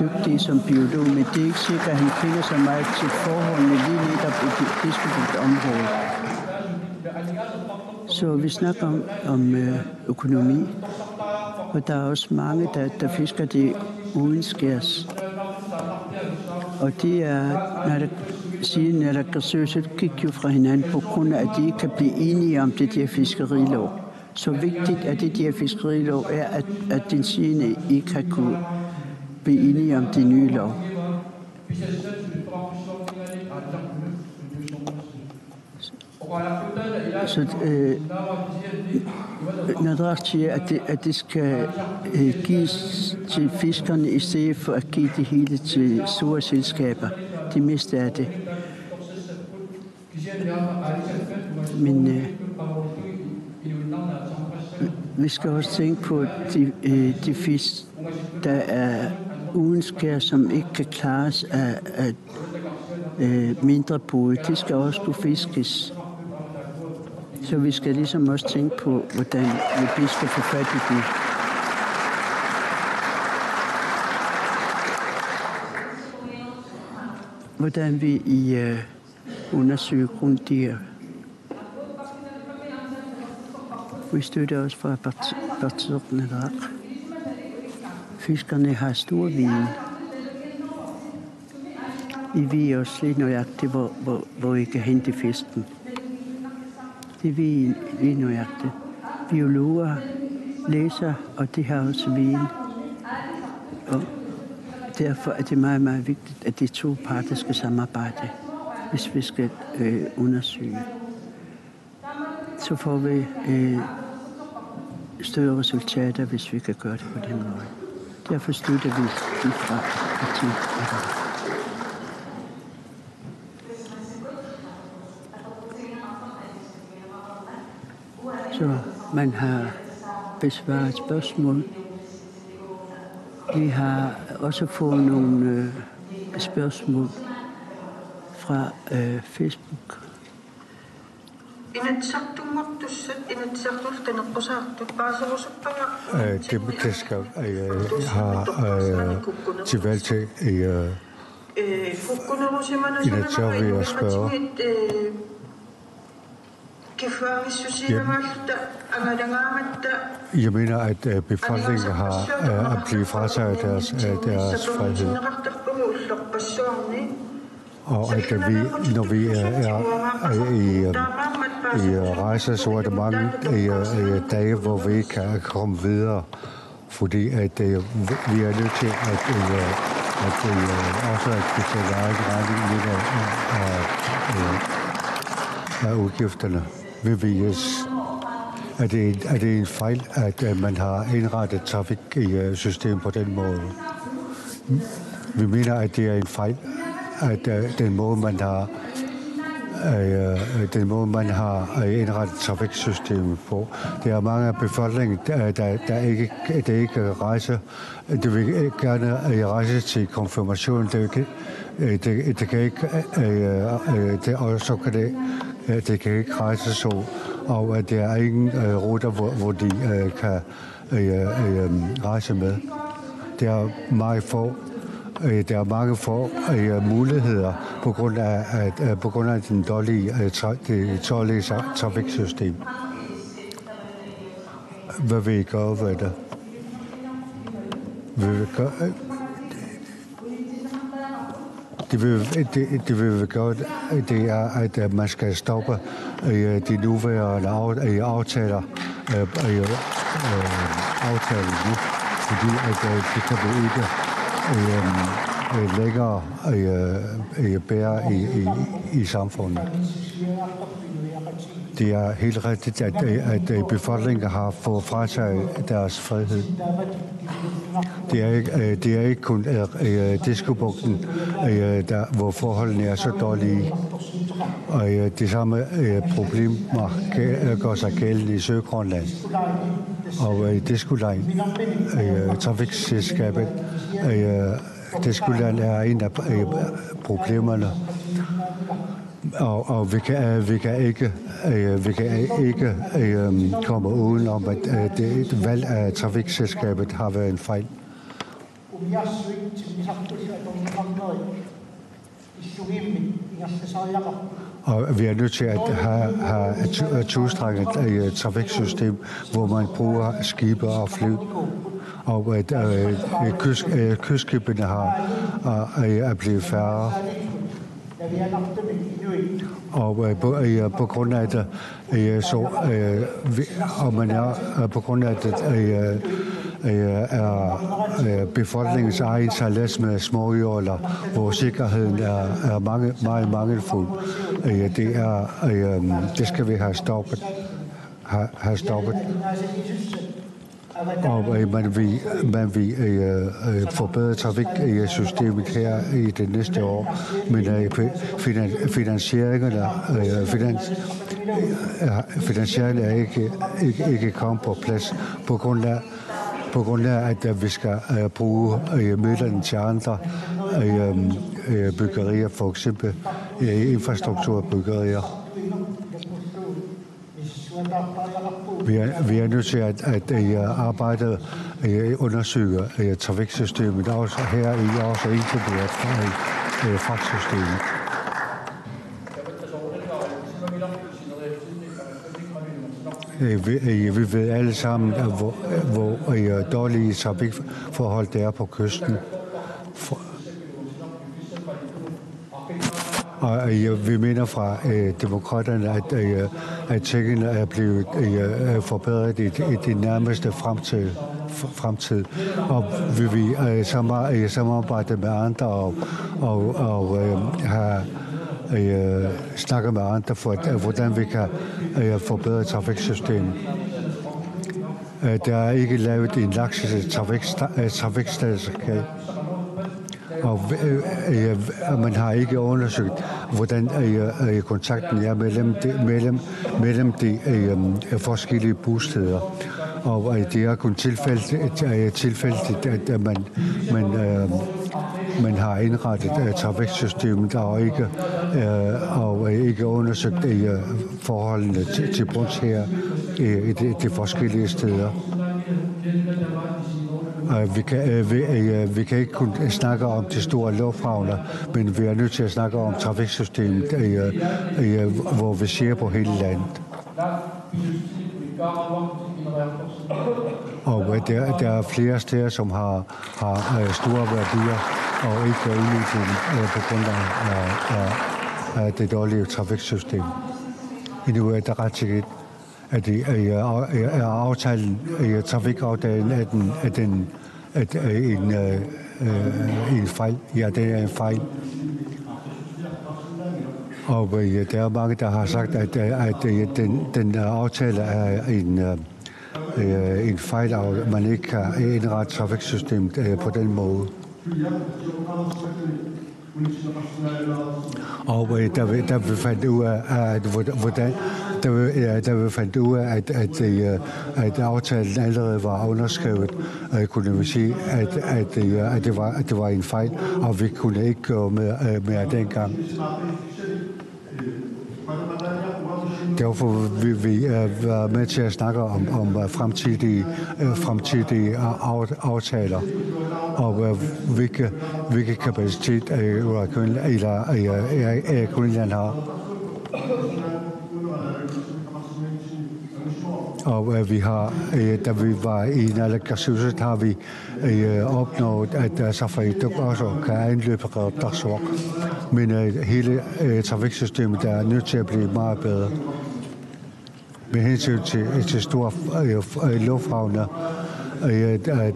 dygtig som biolog, men det er ikke sikkert, at han kender så meget til forholdene lige netop i det fiskebugtområde. Så vi snakker om økonomi, og der er også mange, der fisker det uden skærs. Og det er, når der så gik jo fra hinanden på grund af, at de ikke kan blive enige om det der fiskerilov. Så vigtigt at det der fiskerilov er, at den side ikke har kunnet blive enige om det nye lov. Så når der siger, at det skal gives til fiskerne i stedet for at give det hele til store selskaber, det meste af det. Men vi skal også tænke på de fisk, der er uden skær, som ikke kan klares af mindre både. De skal også kunne fiskes. Så vi skal ligesom også tænke på, hvordan vi skal få fat i det. Hvordan vi undersøger grunddyr. Vi støtter også fra partierne der. Fiskerne har stor viden. I ved også lidt nøjagtigt, hvor I kan hente fisken. Det ved I nøjagtigt. Biologer læser, og de har også viden. Og derfor er det meget, meget vigtigt, at de to parter skal samarbejde, hvis vi skal undersøge. Så får vi større resultater, hvis vi kan gøre det på den måde. Derfor støtter vi fra partiet. Så man har besvaret spørgsmål. Vi har også fået nogle spørgsmål fra Facebook. Det skal have til valg til så vil jeg spørge. Jeg mener, at befolkningen har at blive frataget deres frihed. Og at når vi er i rejser, så er der mange dage, hvor vi ikke kan komme videre. Fordi at vi er nødt til at også at betale egen regning lidt af udgifterne. Er det en fejl, at man har indrettet trafiksystem på den måde? Vi mener, at det er en fejl, at den måde, man har indrettet trafiksystemet på. Der er mange af befolkningen, der ikke rejser. De vil gerne rejse til konfirmation. Det kan ikke, og så kan det kan ikke rejse så. Og der er ingen ruter, hvor de kan rejse med. Der er mange få muligheder på grund af den dårlige trafiksystem. Hvad vil I gøre ved det? Det vil gøre, det er, at man skal stoppe de nuværende aftaler nu, fordi at det kan vi ikke længere bære i samfundet. Det er helt rigtigt, at befolkningen har fået frataget deres frihed. Det er ikke kun Diskobugten, hvor forholdene er så dårlige. Og de samme problemer gør sig gældende i Søgrønland. Og Discoline, trafikselskabet, Discoline er en af problemerne. Og vi kan ikke komme udenom, at det valg af trafikselskabet har været en fejl. Og vi er nødt til at have et tostrenget trafiksystem, hvor man bruger skibe og fly. Og at kystskibene er blevet færre. Og på grund af det, på grund af det, er befolkningens egen sejlads med småjoller, hvor sikkerheden er meget mangelfuld. Det skal vi have stoppet. Og man vil forbedre trafiksystemet her i det næste år, men finansieringen er ikke kommet på plads på grund af, at vi skal bruge midlerne til andre byggerier, for eksempel infrastrukturbyggerier. Vi er nødt til at arbejde undersøge trafiksystemet, også her i også inkluderet fragtsystemet. Vi ved alle sammen, hvor dårlige trafikforhold det er på kysten. Og vi mener fra demokraterne, at tingene er blevet forbedret i det nærmeste fremtid. Og vi vil samarbejde med andre og have snakke med andre for, hvordan vi kan forbedre trafiksystemet. Der er ikke lavet en trafikstatistik. Og man har ikke undersøgt, hvordan kontakten er mellem de forskellige bosteder. Og det er kun tilfældigt, at man har indrettet trafiksystemet og ikke undersøgt forholdene til bunds her i de forskellige steder. Vi kan ikke kun snakke om de store lufthavne, men vi er nødt til at snakke om trafiksystemet, hvor vi ser på hele landet. Og der er flere steder, som har store værdier og ikke er udnyttet på grund af det dårlige trafiksystem. Nu er det ret sikkert, at trafikaftalen en fejl. Ja, det er en fejl. Og der er mange, der har sagt, at den aftale er en fejl, og man ikke kan indrette trafiksystemet på den måde. Og da vi fandt ud af, at aftalen allerede var underskrevet, kunne vi sige, at det var en fejl, og vi kunne ikke gå mere dengang. Derfor vil vi være med til at snakke om fremtidige aftaler, og hvilke kapacitet Grønland har. Og vi har, da vi var i naalakkersuisut, har vi opnået, at Safarituk også kan anløbe Qeqertarsuaq. Men hele trafiksystemet er nødt til at blive meget bedre. Med hensyn til store lufthavne,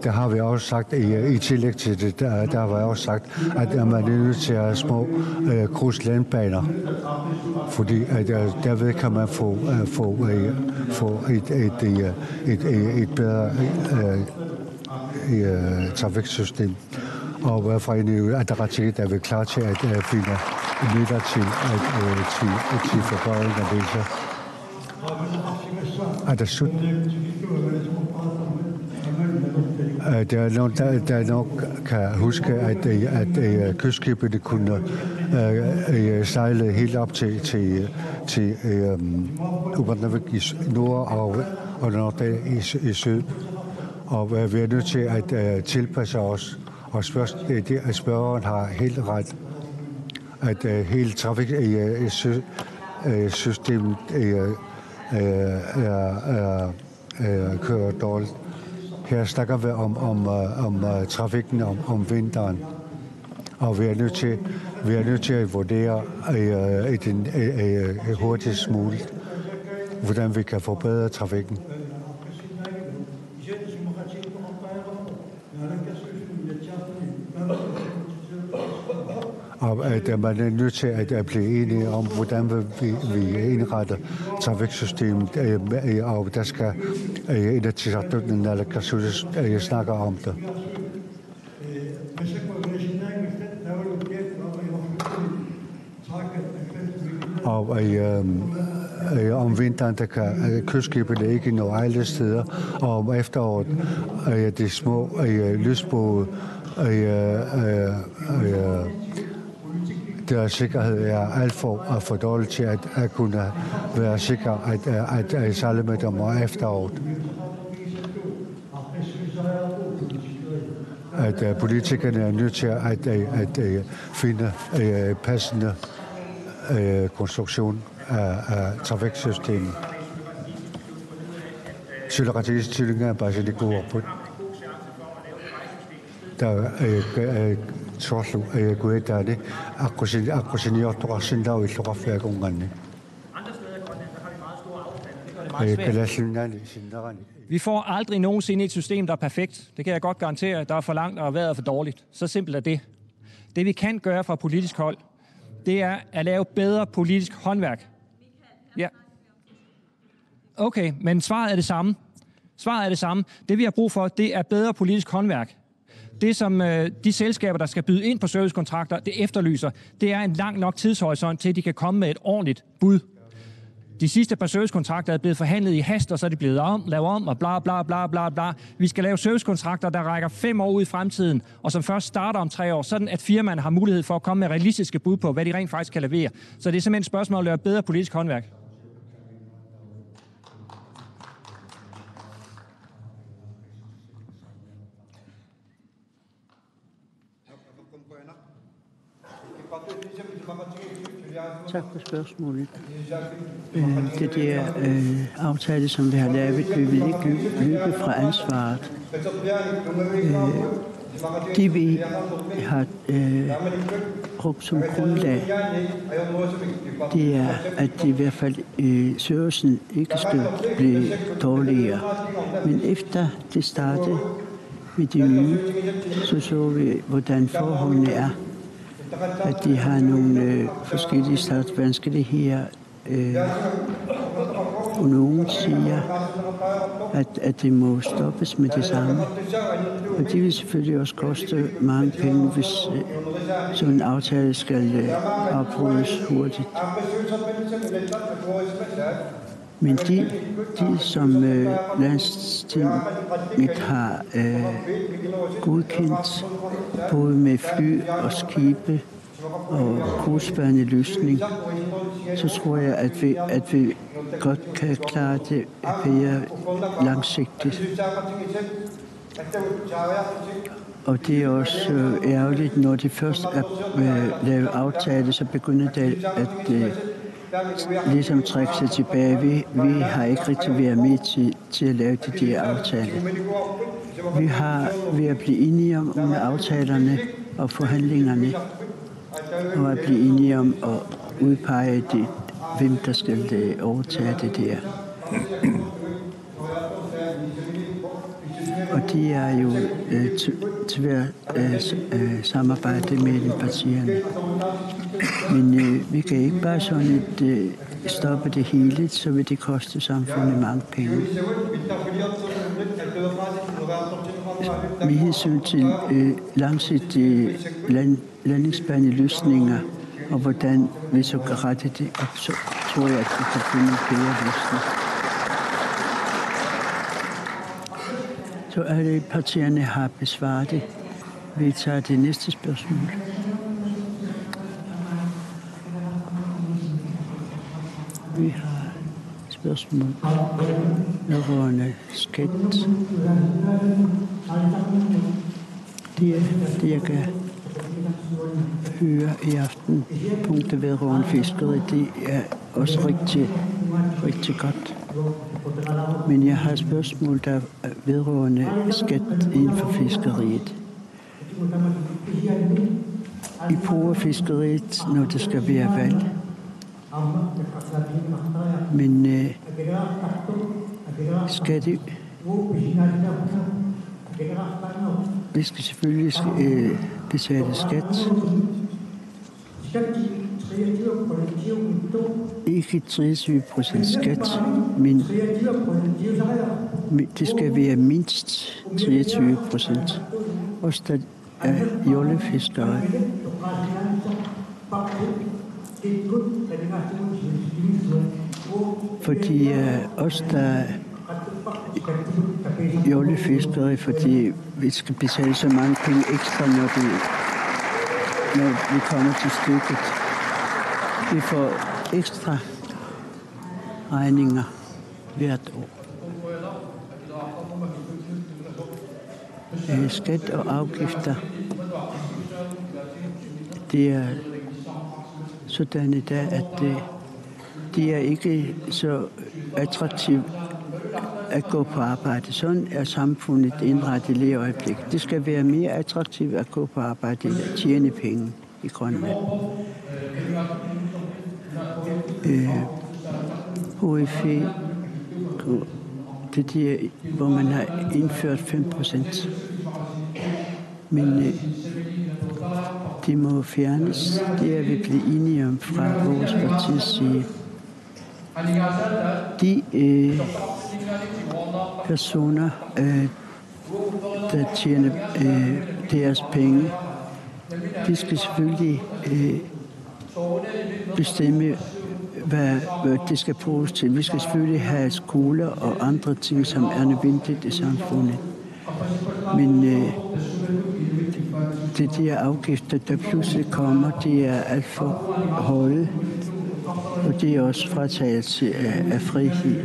der har vi også sagt, i tillæg til det, der har vi også sagt, at man er nødt til at have små krydslandbaner, fordi derved kan man få et bedre trafiksystem. Og fra en Ataqatigiit er vi klar til at finde midler til forbedring af det. Der nok kan huske, at kystskibene kunne sejle helt op til Upernavik i nord og Nordal i syd. Og vi er nødt til at tilpasse os. Og spørgeren har helt ret, at hele trafiksystemet kører dårligt. Her snakker vi om trafikken om vinteren, og vi er nødt til at vurdere hurtigst muligt, hvordan vi kan forbedre trafikken. Og at man er nødt til at blive enige om, hvordan vi indretter trafiksystemet, og der skal Inatsisartut naalakkersuisut snakke om det. Og om vinteren, der kan kystskibene ikke nå alle steder, og om efteråret de små lysbåde, deres sikkerhed er alt for dårlig til at kunne være sikker at sejle med dem om efteråret. At politikerne er nødt til at finde passende konstruktion af trafiksystemet. Sylaqatigiit Syllinga Basilikuorput. Der Sorlu Guetani Aqusiniortoqarsinlau illuqarfiakunganni. Vi får aldrig nogensinde et system, der er perfekt. Det kan jeg godt garantere. Der er for langt og vejret for dårligt. Så simpelt er det. Det vi kan gøre fra politisk hold, det er at lave bedre politisk håndværk. Ja. Okay, men svaret er det samme. Svaret er det samme. Det vi har brug for, det er bedre politisk håndværk. Det, som de selskaber, der skal byde ind på servicekontrakter, det efterlyser, det er en lang nok tidshorisont til, at de kan komme med et ordentligt bud. De sidste par servicekontrakter er blevet forhandlet i hast, og så er de blevet lavet om, og bla bla bla bla bla. Vi skal lave servicekontrakter, der rækker 5 år ud i fremtiden, og som først starter om 3 år, sådan at firmaerne har mulighed for at komme med realistiske bud på, hvad de rent faktisk kan levere. Så det er simpelthen et spørgsmål at lave bedre politisk håndværk. Tak for spørgsmålet. Det der aftale, som vi har lavet, vi vil ikke løbe fra ansvaret. Det vi har brugt som grundlag, det er, at i hvert fald servicen ikke skal blive dårligere. Men efter det startede med de nye, så vi, hvordan forholdene er. At de har nogle forskellige startvanskeligheder. Og nogen siger, at det må stoppes med det samme. Og det vil selvfølgelig også koste mange penge, hvis sådan en aftale skal afbrydes hurtigt. Men de som Landstinget har godkendt, både med fly og skibe og grusbærende løsning, så tror jeg, at vi godt kan klare det mere langsigtet. Og det er også ærgerligt, når det først er lavet aftale, så begynder det at ligesom trække sig tilbage. Vi har ikke rigtig været med til at lave de der aftaler. Vi har ved at blive enige om aftalerne og forhandlingerne, og at blive enige om at udpege det, hvem der skal overtage det der. Og de er jo til at samarbejde mellem partierne. Men vi kan ikke bare sådan stoppe det hele, så vil det koste samfundet mange penge. Med hensyn til langsigtede landingsbaneløsninger, og hvordan vi så kan rette det op, så tror jeg, at vi kan finde en bedre løsning. Så alle partierne har besvaret det. Vi tager det næste spørgsmål. Vi har spørgsmål vedrørende skat. Det jeg kan høre i aften, punktet vedrørende fiskeri, det er også rigtig godt. Men jeg har et spørgsmål, der vedrørende skat inden for fiskeriet. I bruger fiskeriet, når det skal være valg. Men vi skal selvfølgelig betale skat. Ikke 23% skat, men det skal være mindst 23%. Også der er jollefiskere. Fordi os, der jollefiskere, fordi vi skal betale så mange penge ekstra, når vi kommer til stykket. Vi får ekstra regninger hvert år. Skat og afgifter, det er sådan i dag, at det er ikke så attraktivt at gå på arbejde. Sådan er samfundet indrettet lige i øjeblikket. Det skal være mere attraktivt at gå på arbejde end at tjene penge i Grønland. HFE, det der, hvor man har indført 5%. Men det må fjernes. Det er vi blevet enige om fra vores partis side. De personer, der tjener deres penge, de skal selvfølgelig bestemme, hvad det skal bruges til. Vi skal selvfølgelig have skoler og andre ting, som er nødvendigt i samfundet. Men det de afgifter, der pludselig kommer, det er alt for høje, og det er også fratagelse af frihed.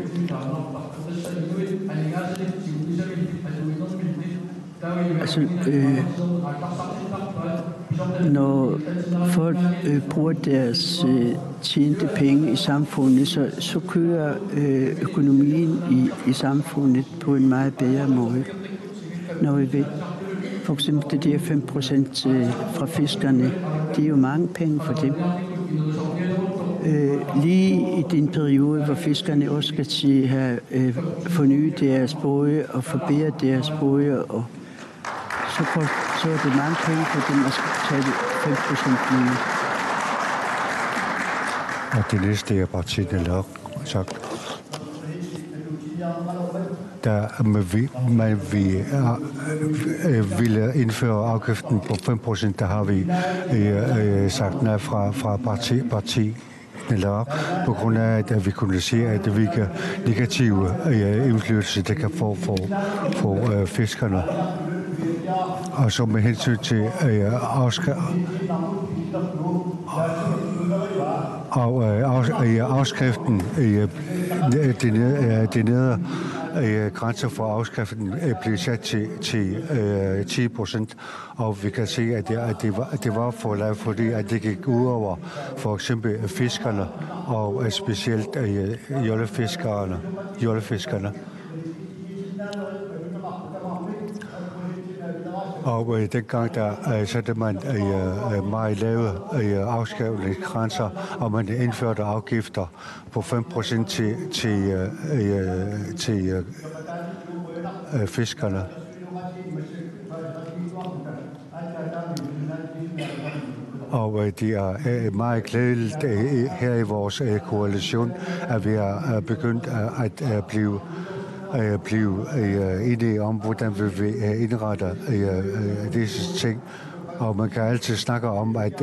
Altså, når folk bruger deres tjente penge i samfundet, så kører økonomien i samfundet på en meget bedre måde. Når vi ved, for eksempel det der 5% fra fiskerne, det er jo mange penge for dem. Lige i den periode, hvor fiskerne også skal have fornyet deres både og forbedret deres både, og så er det mange penge for dem at tage 5% lige. Og det næste er partiet nok sagt. Da man ville indføre afgiften på 5%, der har vi sagt nej fra parti eller på grund af, at vi kunne se, at hvilke negative indflydelse det kan få for fiskerne. Og så med hensyn til afskriften, det nedre grænser for afskriften blev sat til 10%, og vi kan se, at det var for lavt, fordi at det gik ud over for eksempel fiskerne, og specielt jollefiskerne. Og dengang der satte man meget lave afskrivningsgrænser, og man indførte afgifter på 5% til fiskerne. Og det er meget glædeligt her i vores koalition, at vi er begyndt at blive enige om, hvordan vi vil indrette disse ting. Og man kan altid snakke om, at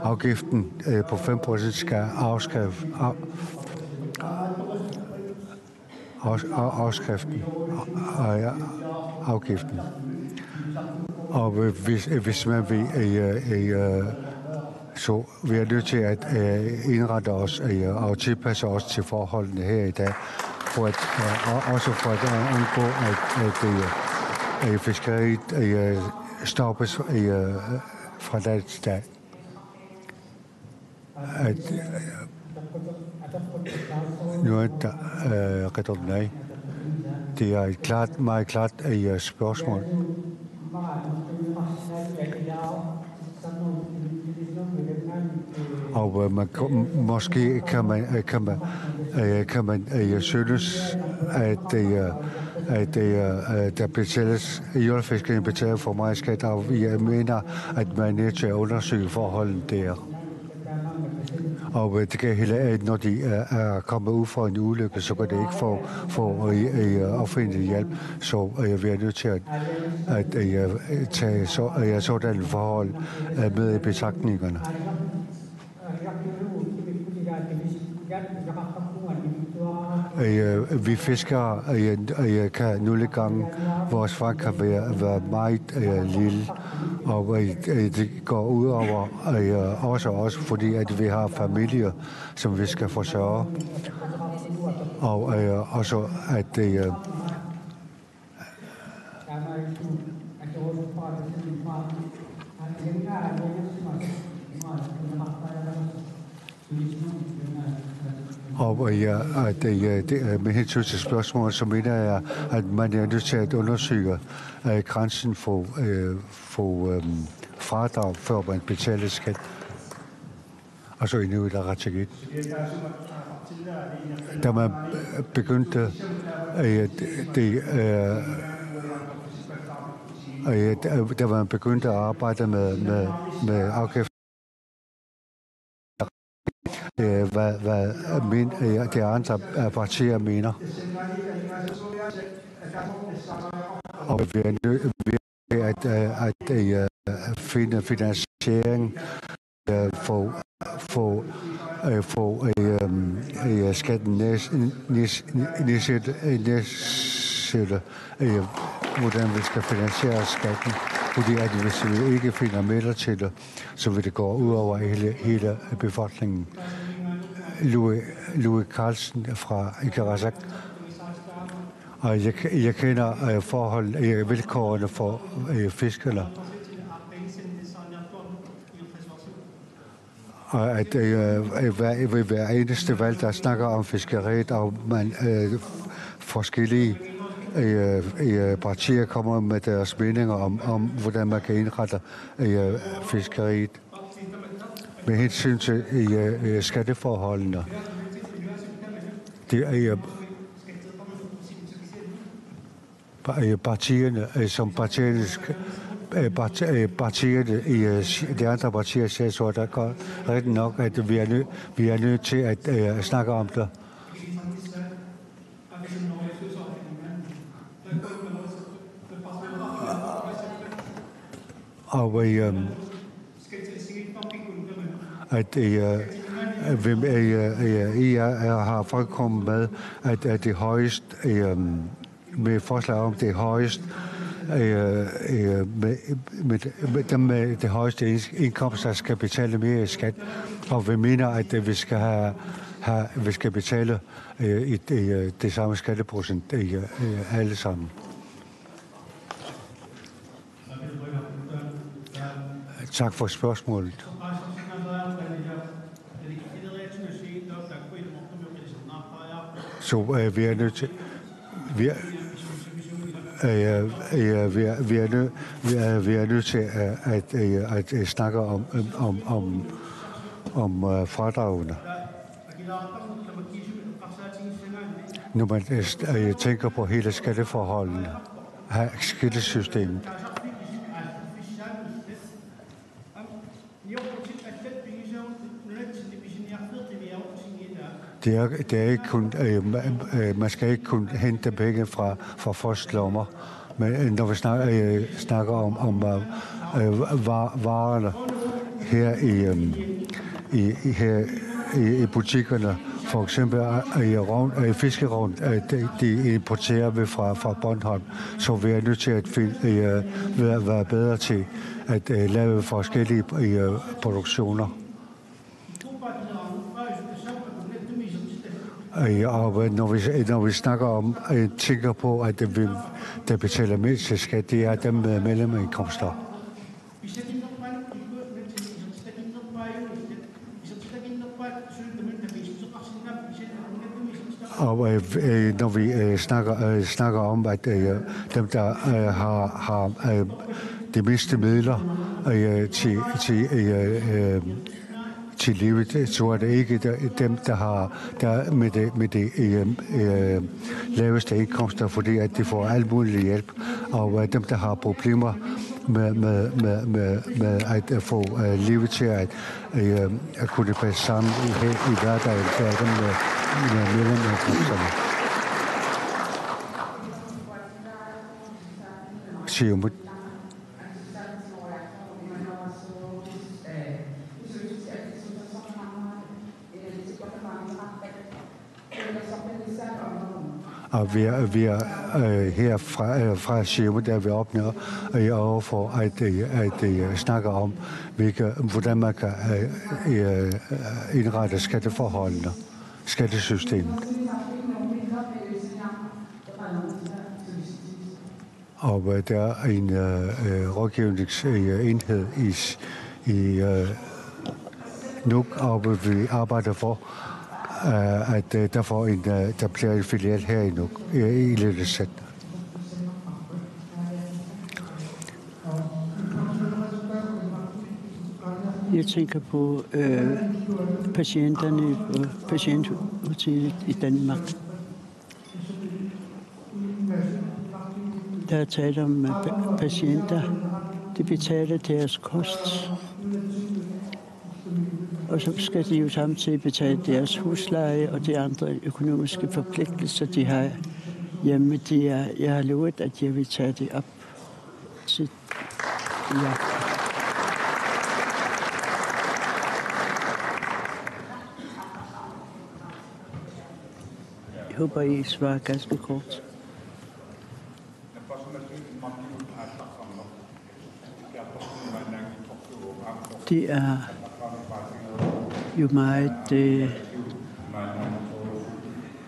afgiften på 5% skal afgiften. Og hvis man vil, så vi er nødt til at indrette os og tilpasse os til forholdene her i dag, også for at undgå, at fiskeriet stoppes fra dag til dag. Nu er der redundant. Det er et meget klart spørgsmål. Og måske kan man synes, at der betales, jordfiskerne betaler for meget skat, og jeg mener, at man er nødt til at undersøge forholdene der. Og det kan heller, når de er kommet ud fra en ulykke, så kan det ikke få offentlig hjælp. Så vi er nødt til at tage sådanne forhold med i betragtningerne. Vi fiskere kan nogle gange, vores fang kan være meget lille, og det går ud over også fordi at vi har familier, som vi skal forsørge, og også at Og med hensyn til spørgsmålet, så mener jeg, at man er nødt til at undersøge grænsen for fradrag, før man betaler skat. Og så endnu et artikel. Da man begyndte at arbejde med afgift, hvad de andre partier mener. Og vi er nødt til at finde finansiering for skatten nedsætte, hvordan vi skal finansiere skatten. Fordi at hvis vi ikke finder midler til det, så vil det gå ud over hele befolkningen. Louis Carlsen fra Ikarasak. Og jeg kender vilkårene for fiskerne. Og at ved hver eneste valg, der snakker om fiskeriet, og man forskellige partier kommer med deres meninger om hvordan man kan indrette fiskeriet. Med hensyn til skatteforholdene. Det er partierne, som partierne i de andre partier siger, så der går rigtig nok, at vi er nødt til at snakke om det. Og at I har fremkommet med, at det højeste med forslag om det højeste med dem med det højeste indkomst, der skal betale mere i skat, og vi mener, at vi skal betale det samme skatteprocent alle sammen. Tak for spørgsmålet. Så vi er nødt til vi er nødt til at snakke om fradragene. Når man tænker på hele skatteforholdene, skattesystemet. Det er ikke kun, man skal ikke kun hente penge fra folks lommer, men når vi snakker om varerne her i butikkerne, for eksempel i fiskerovn, de importerer vi fra Bornholm, så vi er nødt til at være bedre til at lave forskellige produktioner. Og når vi snakker om, tænker på, at der betaler mindst til skat, det er dem med mellemindkomster. Og når vi snakker om, at dem, der har de mindste midler til livet, så er det ikke dem, der med de laveste indkomster, fordi at de får alt mulig hjælp. Og dem, der har problemer med at få livet til at kunne passe sammen i hverdagen, så er dem med mellemindkomsterne. Siumut. Og vi er her fra Siumut, der vi opnår overfor at snakke om, hvordan man kan indrette skatteforholdene, skattesystemet. Og der er en rådgivningsenhed i Nuuk, og vi arbejder for, at der bliver en filial her i Nuuk, i Ilulissat. Jeg tænker på patienterne på patienthotellet i Danmark. Der er tale om patienter, de betaler deres kost. Og så skal de jo samtidig betale deres husleje og de andre økonomiske forpligtelser, de har hjemme. Jeg har lovet, at jeg vil tage det op til Jeg håber, I svarer ganske kort. Det er jo meget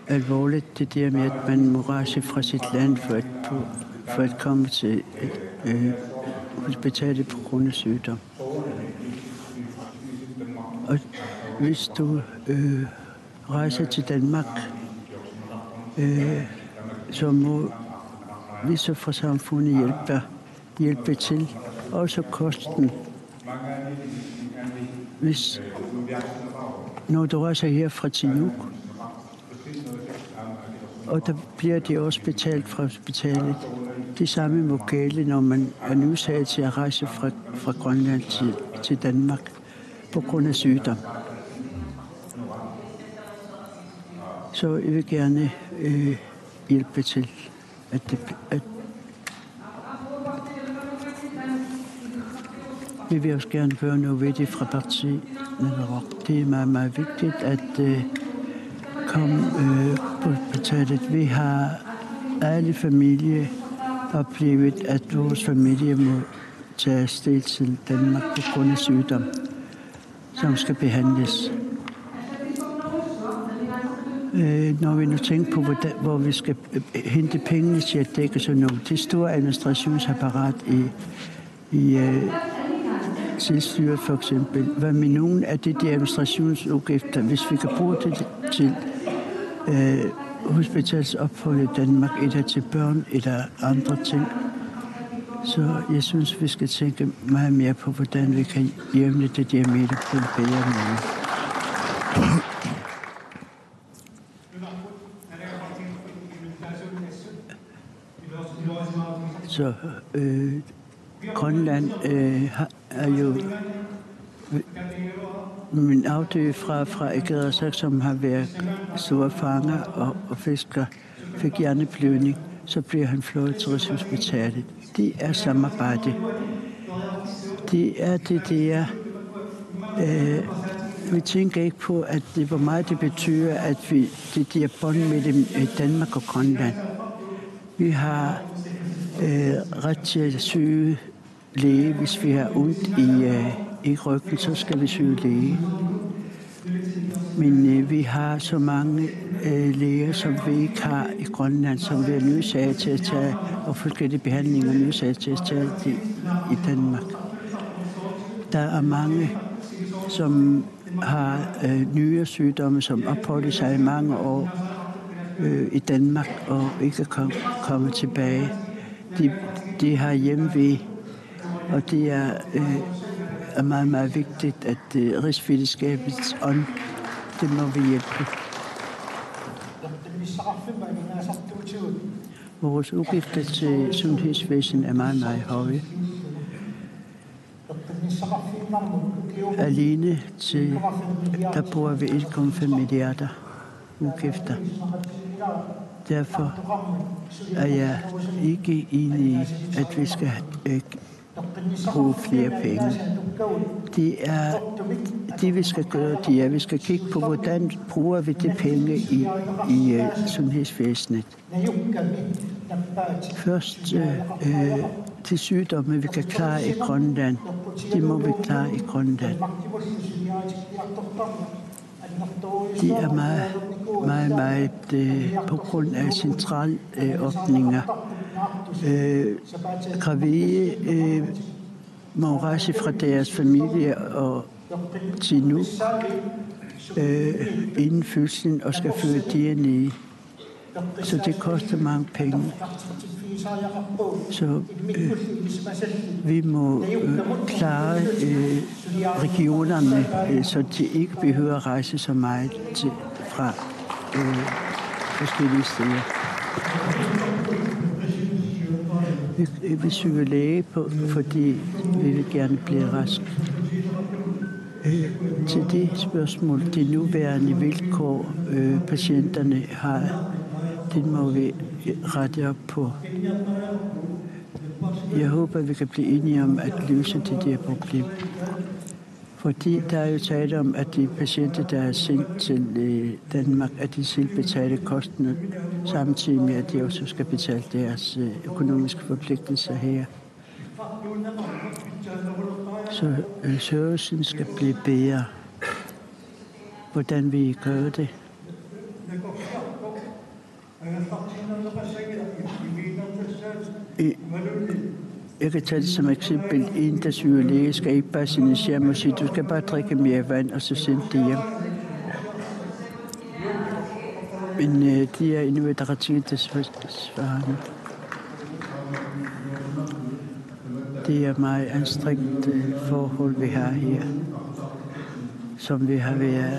alvorligt, det der med, at man må rejse fra sit land for at komme til hospitalet på grund af sygdom. Og hvis du rejser til Danmark, så må vi så fra samfundet hjælpe til. Også kosten. Når du rejser herfra til Nuuk, og der bliver det også betalt fra hospitalet. Det samme må gælde, når man er nødsaget til at rejse fra Grønland til Danmark på grund af sygdom. Så jeg vil gerne hjælpe til, at vi vil også gerne gøre noget ved det fra partiet. Det er meget, meget vigtigt at komme på hospitalet. Vi har alle familier oplevet, at vores familie må tage afsted til Danmark på grund af sygdom, som skal behandles. Når vi nu tænker på, hvor vi skal hente pengene til at dække sådan noget, det store administrationsapparat i selvstyret for eksempel, hvad med nogle af de administrationsudgifter, hvis vi kan bruge det til hospitalsophold i Danmark, eller til børn, eller andre ting. Så jeg synes, vi skal tænke meget mere på, hvordan vi kan jævne det der med på en bedre måde. Så Grønland er jo min afdøde fra Agersag, som har været store fanger og fisker, fik hjerneblødning, så bliver han flået til Rigshospitalet. Det er samarbejde. Det er det der. Vi tænker ikke på, at hvor meget det betyder, at det der bånd mellem Danmark og Grønland. Vi har ret til at søge læge. Hvis vi har ondt i ryggen, så skal vi søge læge. Men vi har så mange læger, som vi ikke har i Grønland, som vi er nødsaget til at tage, og forskellige behandlinger nødsaget til at tage i Danmark. Der er mange, som har nyresygdomme, som opholder sig i mange år i Danmark og ikke kan komme tilbage. De har hjemved, og det er meget, meget vigtigt, at rigsfællesskabets ånd, det må vi hjælpe. Vores udgifter til sundhedsvæsen er meget, meget høje. Alene der bruger vi 1,5 milliarder udgifter. Derfor er jeg ikke enig i, at vi skal bruge flere penge. Det vi skal gøre, det er, at vi skal kigge på, hvordan bruger vi de penge i sundhedsvæsenet. Først de sygdomme, vi kan klare i Grønland, det må vi klare i Grønland. De er meget, meget, meget på grund af centralåbninger. Gravide må rejse fra deres familie og til Nuuk inden fødslen og skal føde dernede. Så det koster mange penge. Så vi må klare regionerne, så de ikke behøver at rejse så meget fra forskellige steder. Vi søger læge på, fordi vi vil gerne blive rask. Til det spørgsmål, de nuværende vilkår, patienterne har, det må vi rette op på. Jeg håber, vi kan blive enige om at løse det der problem. Fordi der er jo tale om, at de patienter, der er sendt til Danmark, at de selv betaler kostene, samtidig med, at de også skal betale deres økonomiske forpligtelser her. Så servicen skal blive bedre. Hvordan vi gør det? Jeg kan tage det som eksempel. En, der syger læge, skal ikke bare signere og sige, du skal bare drikke mere vand, og så sende det hjem. Men de er Inuit Ataqatigiit-svarende. Det er meget anstrengt forhold, vi har her, som vi har været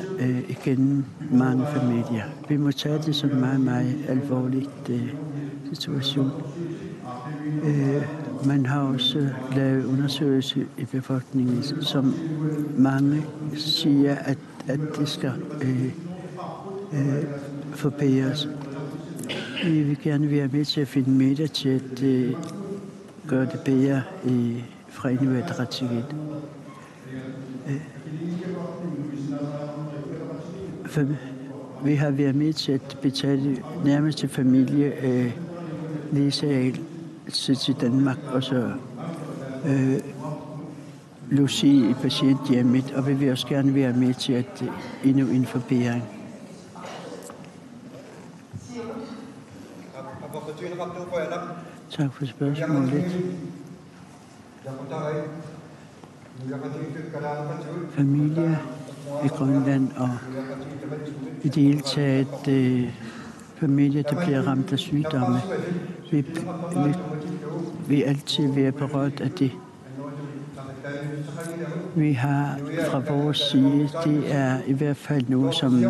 igennem mange familier. Vi må tage det som en meget, meget alvorlig situation. Man har også lavet undersøgelser i befolkningen, som mange siger, at det skal forbedres. Vi vil gerne være med til at finde midler til at gøre det bedre fra Inuit Ataqatigiit. Vi har været med til at betale nærmeste familie lægesagelser til Danmark, og så logi i patienthjemmet, og vi vil også gerne være med til at endnu en forbedring. Tak for spørgsmålet. Familier i Grønland og i det hele taget familier, der bliver ramt af sygdomme, vil altid være berørt af det. Vi har fra vores side, det er i hvert fald noget, som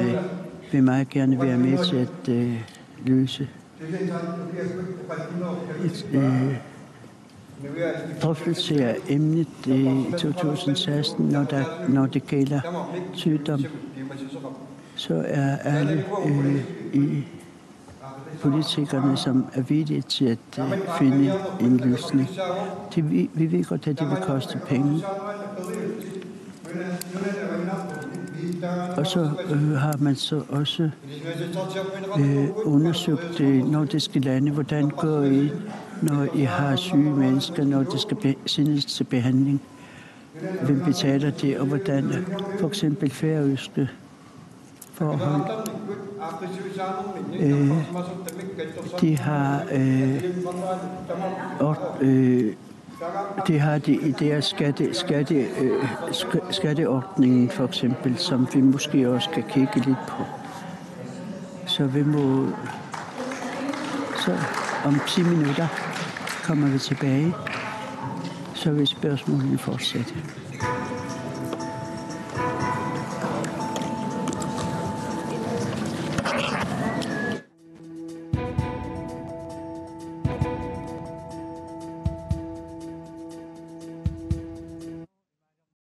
vi meget gerne vil være med til at løse. Drøftelse af emnet i 2016, når det gælder sygdom, så er alle politikerne, som er villige til at finde en løsning. Vi ved godt, at det vil koste penge. Og så har man så også undersøgt nordiske lande, hvordan går I, når I har syge mennesker, når det skal sendes til behandling. Hvem betaler det, og hvordan for eksempel færøske forhold. De har det i deres skatteordningen for eksempel, som vi måske også skal kigge lidt på. Så vi må... Så om 10 minutter kommer vi tilbage, så vil spørgsmålene fortsætte.